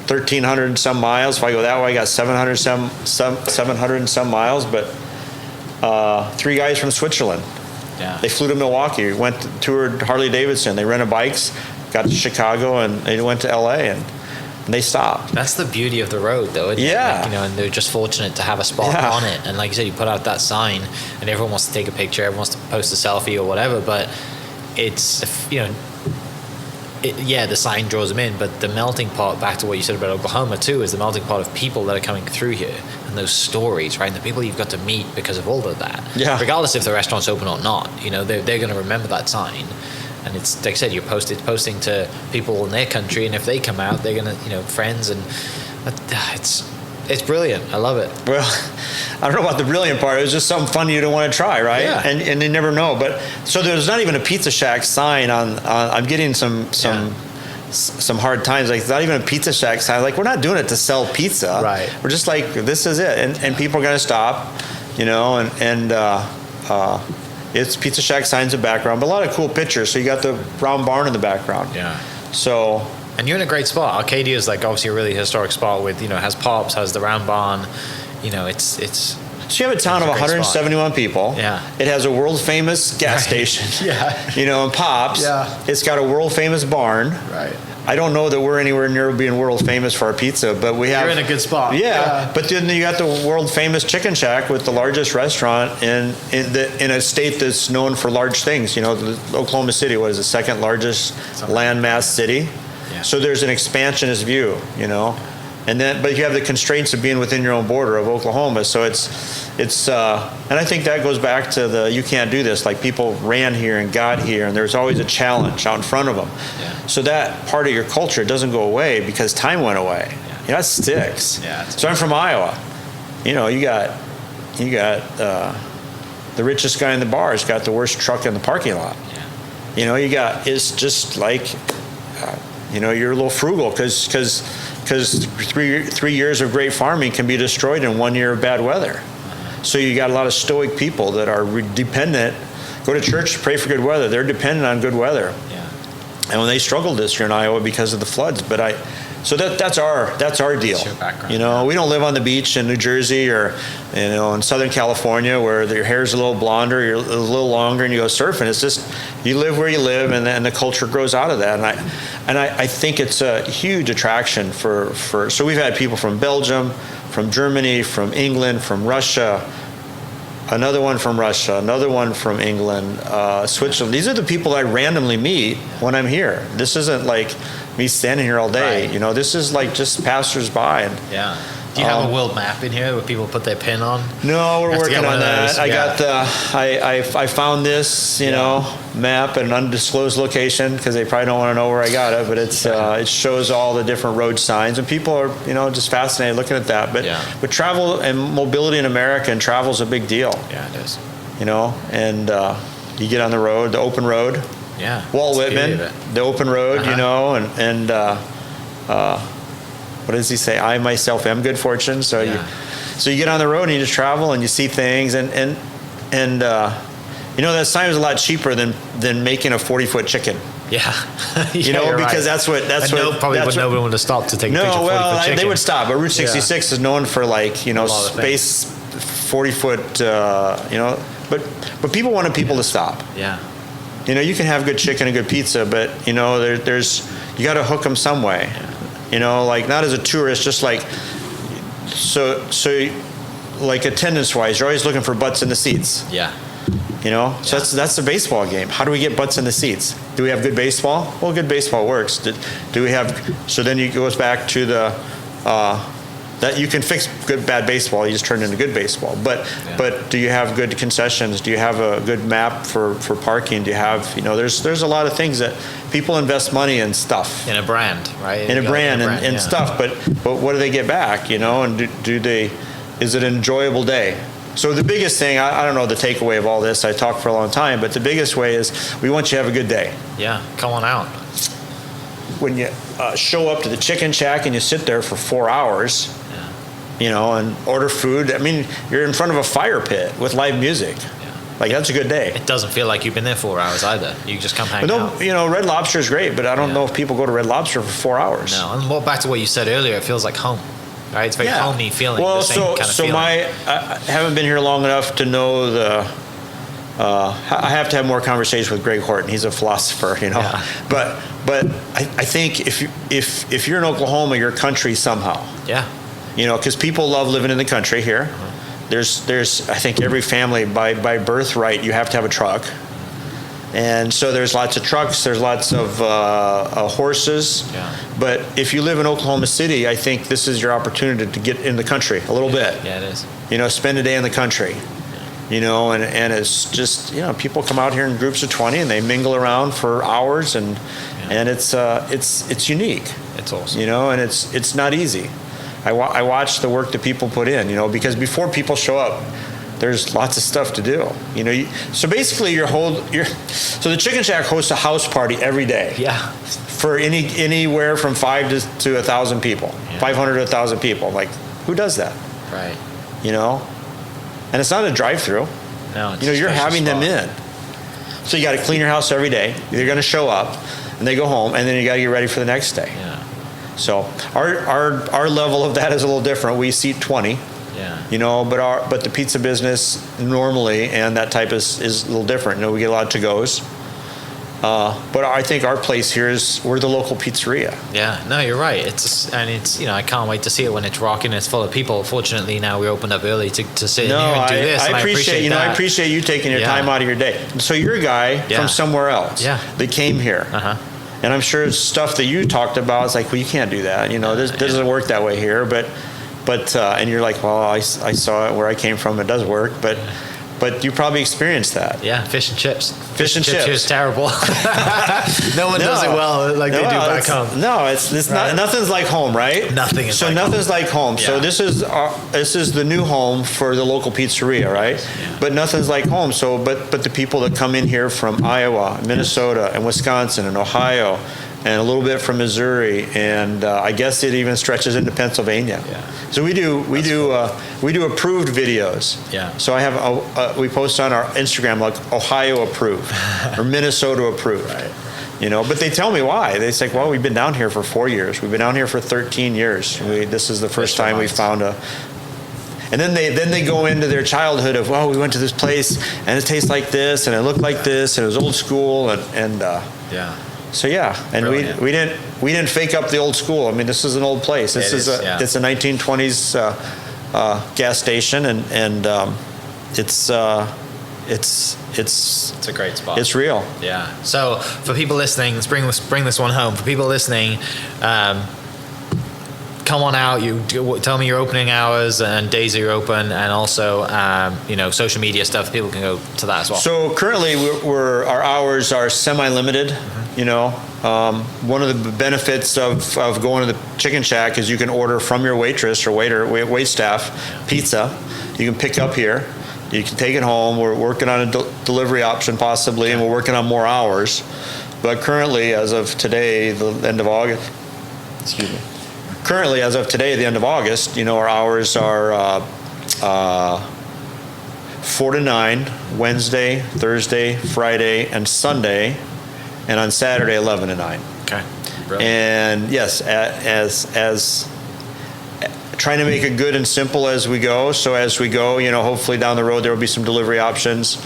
1,300 and some miles. If I go that way, I got 700 and some miles. But 3 guys from Switzerland. Yeah. They flew to Milwaukee, toured Harley Davidson. They rented bikes, got to Chicago, and they went to LA, and they stopped. That's the beauty of the road, though, isn't it? Like, you know, and they're just fortunate to have a spot on it. And like you said, you put out that sign, and everyone wants to take a picture, everyone wants to post a selfie or whatever. But it's, you know, the sign draws them in. But the melting pot, back to what you said about Oklahoma too, is the melting pot of people that are coming through here. And those stories, right? And the people you've got to meet because of all of that. Yeah. Regardless if the restaurant's open or not, you know, they're going to remember that sign. And it's, like I said, you're posting to people in their country, and if they come out, they're going to, you know, friends, and it's brilliant. I love it. Well, I don't know about the brilliant part. It was just something fun you don't want to try, right? Yeah. And you never know. But so there's not even a Pizza Shack sign on I'm getting some hard times. Like, it's not even a Pizza Shack sign. Like, we're not doing it to sell pizza. Right. We're just like, this is it. And people are going to stop, you know, and it's Pizza Shack signs in the background, but a lot of cool pictures. So you got the round barn in the background. Yeah. So. And you're in a great spot. Arcadia is like obviously a really historic spot with, you know, has Pops, has the round barn. You know, it's. So you have a town of 171 people. Yeah. It has a world famous gas station. Yeah. You know, and Pops. Yeah. It's got a world famous barn. Right. I don't know that we're anywhere near being world famous for our pizza, but we have. You're in a good spot. Yeah. But then you got the world famous Chicken Shack with the largest restaurant in a state that's known for large things. You know, Oklahoma City was the second largest landmass city. Yeah. So there's an expansionist view, you know. But you have the constraints of being within your own border of Oklahoma. So and I think that goes back to you can't do this. Like, people ran here and got here, and there's always a challenge out in front of them. Yeah. So that part of your culture doesn't go away because time went away. Yeah. You know, that sticks. Yeah, so I'm from Iowa. You know, you got the richest guy in the bar has got the worst truck in the parking lot. Yeah. You know, it's just like, you know, you're a little frugal because 3 years of great farming can be destroyed in 1 year of bad weather. So you got a lot of stoic people that are dependent, go to church to pray for good weather. They're dependent on good weather. Yeah. And when they struggled this year in Iowa because of the floods, so that's our deal. That's your background. You know, we don't live on the beach in New Jersey or, you know, in Southern California where your hair's a little blonder, you're a little longer, and you go surfing. It's just, you live where you live, and the culture grows out of that. And I think it's a huge attraction for. So we've had people from Belgium, from Germany, from England, from Russia, another one from Russia, another one from England, Switzerland. These are the people I randomly meet when I'm here. This isn't like me standing here all day. Right. You know, this is like just passersby. Yeah. Do you have a world map in here where people put their pin on? No, we're working on that. I found this, you know, map at an undisclosed location because they probably don't want to know where I got it, but it shows all the different road signs, and people are, you know, just fascinated looking at that. But travel and mobility in America, and travel is a big deal. Yeah, it is. You know, and you get on the road, the open road. Yeah. Walt Whitman, the open road, you know, and what does he say? I myself am good fortune. So you get on the road and you just travel and you see things, and you know, that sign was a lot cheaper than making a 40-foot chicken. Yeah. You know, because that's what probably that's no one would have stopped to take a picture. No, 40 well, foot chicken. they would stop. But Route 66 is known for, like, you know, A lot of space, 40-foot, you know. But people wanted people to stop. Yeah. You know, you can have good chicken and good pizza, but, you know, there's you got to hook them some way. You know, like, not as a tourist, just like so like attendance-wise, you're always looking for butts in the seats. Yeah. You know, so that's the baseball game. How do we get butts in the seats? Do we have good baseball? Well, good baseball works. Do we have? So then it goes back to the that you can fix bad baseball. You just turn it into good baseball. But do you have good concessions? Do you have a good map for parking? Do you have, you know? There's a lot of things that people invest money in stuff. In a brand, right? In a brand and stuff. But what do they get back? You know, and do they? Is it an enjoyable day? So the biggest thing, I don't know the takeaway of all this, I talked for a long time, but the biggest way is we want you to have a good day. Yeah, come on out. When you show up to the Chicken Shack and you sit there for 4 hours, you know, and order food, I mean, you're in front of a fire pit with live music. Yeah. Like, that's a good day. It doesn't feel like you've been there 4 hours either. You just come hang out. You know, Red Lobster is great, but I don't know if people go to Red Lobster for 4 hours. No, and more back to what you said earlier, it feels like home. Right, it's very homey feeling. Well, the same kind of feeling. I haven't been here long enough to know I have to have more conversations with Greg Horton. He's a philosopher, you know. Yeah. But I think if you're in Oklahoma, you're country somehow. Yeah. You know, because people love living in the country here. Uh-huh. There's I think every family by birthright you have to have a truck. And so there's lots of trucks, there's lots of horses. Yeah. But if you live in Oklahoma City, I think this is your opportunity to get in the country a little bit. Yeah, it is. You know, spend a day in the country. Yeah. You know, and it's just, you know, people come out here in groups of 20 and they mingle around for hours, and it's unique. It's awesome. You know, and it's not easy. I watch the work that people put in, you know, because before people show up, there's lots of stuff to do, you know. So basically, so the Chicken Shack hosts a house party every day. Yeah. For anywhere from 5 to 1,000 people, 500 to 1,000 people. Like, who does that? Right. You know, and it's not a drive-through. No. It's you know, you're having them in. So you got to clean your house every day. They're going to show up, and they go home, and then you got to get ready for the next day. Yeah. So our level of that is a little different. We seat 20. Yeah. You know, but the pizza business normally and that type is a little different. You know, we get a lot of to-goes. But I think our place here we're the local pizzeria. Yeah, no, you're right. It's you know, I can't wait to see it when it's rocking. It's full of people. Fortunately, now we opened up early to sit in here and do this. I appreciate that. I appreciate you taking your time out of your day. So you're a guy from somewhere else that came here. Uh-huh. And I'm sure it's stuff that you talked about. It's like, well, you can't do that. You know, this doesn't work that way here. But and you're like, well, I saw it where I came from. It does work, but you probably experienced that. Yeah, fish and chips. Fish and chips is terrible. No one does it well like they do back home. No, it's right? Nothing's like home, right? Nothing is. So like nothing's home. like home. Yeah. So this is the new home for the local pizzeria, right? Yeah. But nothing's like home. So but the people that come in here from Iowa, Minnesota, and Wisconsin, and Ohio, and a little bit from Missouri, and I guess it even stretches into Pennsylvania. Yeah. So we do approved videos. Yeah. So I have we post on our Instagram like Ohio approved or Minnesota approved. Right. You know, but they tell me why. They say, well, we've been down here for 4 years. We've been down here for 13 years. Yeah. This is the first time we found a. And then they go into their childhood of, well, we went to this place and it tastes like this and it looked like this and it was old school and yeah. So and brilliant. we didn't fake up the old school. I mean, this is an old place. It's a 1920s gas station, and it's a great spot. It's real. Yeah. So for people listening, let's bring this one home. For people listening, come on out. You tell me your opening hours and days that you're open, and also social media stuff. People can go to that as well. So currently, our hours are semi-limited. Mm-hmm. You know, one of the benefits of going to the Chicken Shack is you can order from your waitress or wait staff pizza. You can pick up here. You can take it home. We're working on a delivery option possibly, and we're working on more hours. But currently, as of today, the end of August. Excuse me. Currently, as of today, the end of August, you know, our hours are 4 to 9, Wednesday, Thursday, Friday, and Sunday, and on Saturday 11 to 9. Okay. Brilliant. And yes, as trying to make it good and simple as we go. So as we go, hopefully down the road there will be some delivery options.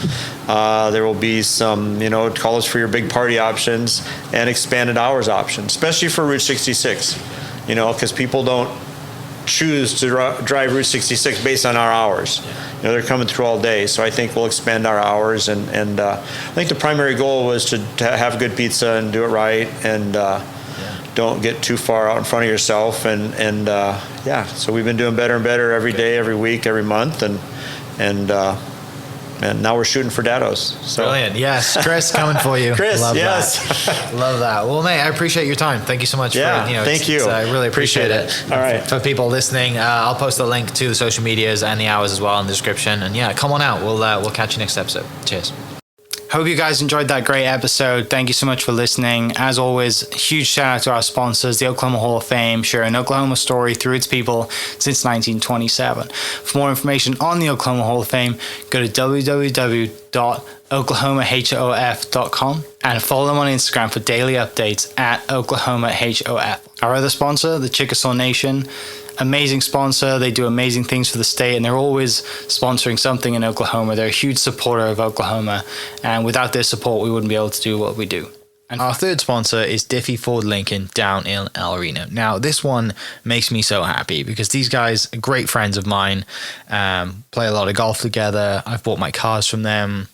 There will be some, call us for your big party options and expanded hours options, especially for Route 66. Because people don't choose to drive Route 66 based on our hours. They're coming through all day. So I think we'll expand our hours. And I think the primary goal was to have good pizza and do it right, and don't get too far out in front of yourself. And so we've been doing better and better every day, every week, every month. And now we're shooting for Dados. So. Brilliant. Yes. Chris, coming for you. Chris, Love yes. that. Love that. Well, mate, I appreciate your time. Thank you so much. Thank you. I really appreciate it. All right. For people listening, I'll post a link to the social medias and the hours as well in the description. And come on out. We'll catch you next episode. Cheers. Hope you guys enjoyed that great episode. Thank you so much for listening. As always, huge shout out to our sponsors, the Oklahoma Hall of Fame, sharing Oklahoma story through its people since 1927. For more information on the Oklahoma Hall of Fame, go to www.oklahomahof.com and follow them on Instagram for daily updates at OklahomaHOF. Our other sponsor, the Chickasaw Nation, amazing sponsor. They do amazing things for the state, and they're always sponsoring something in Oklahoma. They're a huge supporter of Oklahoma, and without their support, we wouldn't be able to do what we do. And our third sponsor is Diffie Ford Lincoln down in El Reno. Now, this one makes me so happy because these guys are great friends of mine, play a lot of golf together. I've bought my cars from them,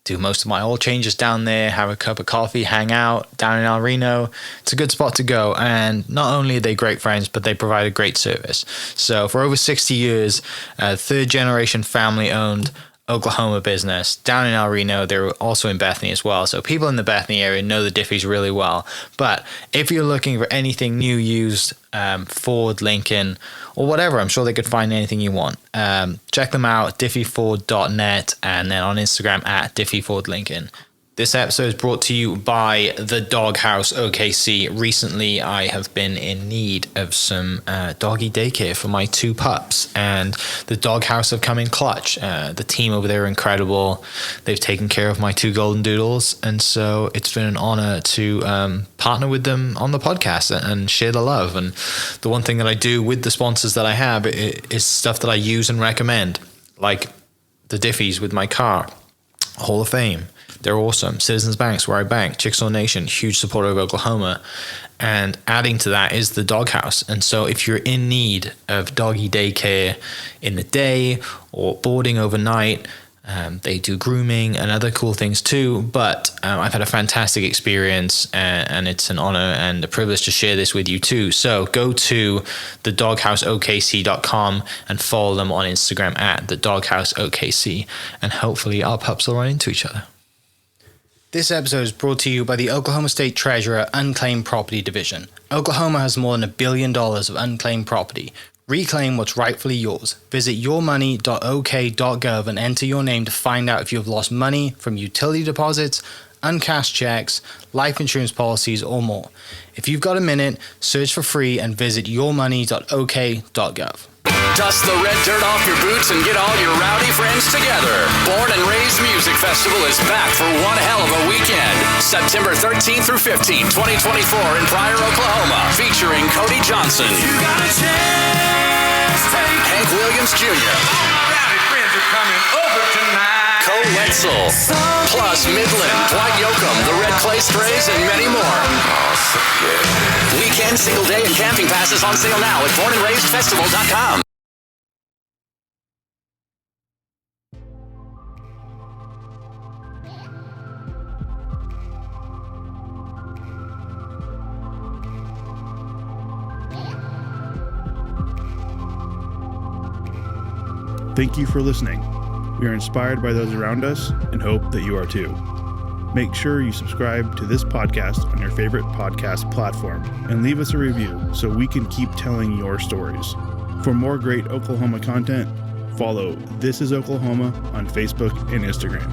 do most of my oil changes down there, have a cup of coffee, hang out down in El Reno. It's a good spot to go. And not only are they great friends, but they provide a great service. So for over 60 years, third generation family owned Oklahoma business down in El Reno. They're also in Bethany as well. So people in the Bethany area know the Diffies really well. But if you're looking for anything new, used, Ford, Lincoln, or whatever, I'm sure they could find anything you want. Check them out, diffieford.net, and then on Instagram at diffiefordlincoln. This episode is brought to you by the Doghouse OKC. Recently, I have been in need of some doggy daycare for my 2 pups, and the Doghouse have come in clutch. The team over there are incredible. They've taken care of my 2 golden doodles, and so it's been an honor to partner with them on the podcast and share the love. And the one thing that I do with the sponsors that I have is stuff that I use and recommend, like the Diffies with my car, Hall of Fame. They're awesome. Citizens Banks, where I bank. Chickasaw Nation, huge supporter of Oklahoma. And adding to that is the Doghouse. And so if you're in need of doggy daycare in the day or boarding overnight, they do grooming and other cool things too. But I've had a fantastic experience, and it's an honor and a privilege to share this with you too. So go to thedogHouseOKC.com and follow them on Instagram at thedogHouseOKC. And hopefully our pups will run into each other. This episode is brought to you by the Oklahoma State Treasurer Unclaimed Property Division. Oklahoma has more than $1 billion of unclaimed property. Reclaim what's rightfully yours. Visit YourMoney.ok.gov and enter your name to find out if you have lost money from utility deposits, uncashed checks, life insurance policies, or more. If you've got a minute, search for free and visit YourMoney.ok.gov. Dust the red dirt off your boots and get all your rowdy friends together. Born and Raised Music Festival is back for one hell of a weekend. September 13th through 15th, 2024 in Pryor, Oklahoma. Featuring Cody Johnson, Hank Williams Jr., All my rowdy friends are coming over tonight. Cole Wetzel, plus Midland, Dwight Yoakam, the Red Clay Strays, and many more. Weekend, single day, and camping passes on sale now at bornandraisedfestival.com. Thank you for listening. We are inspired by those around us and hope that you are too. Make sure you subscribe to this podcast on your favorite podcast platform and leave us a review so we can keep telling your stories. For more great Oklahoma content, follow This Is Oklahoma on Facebook and Instagram.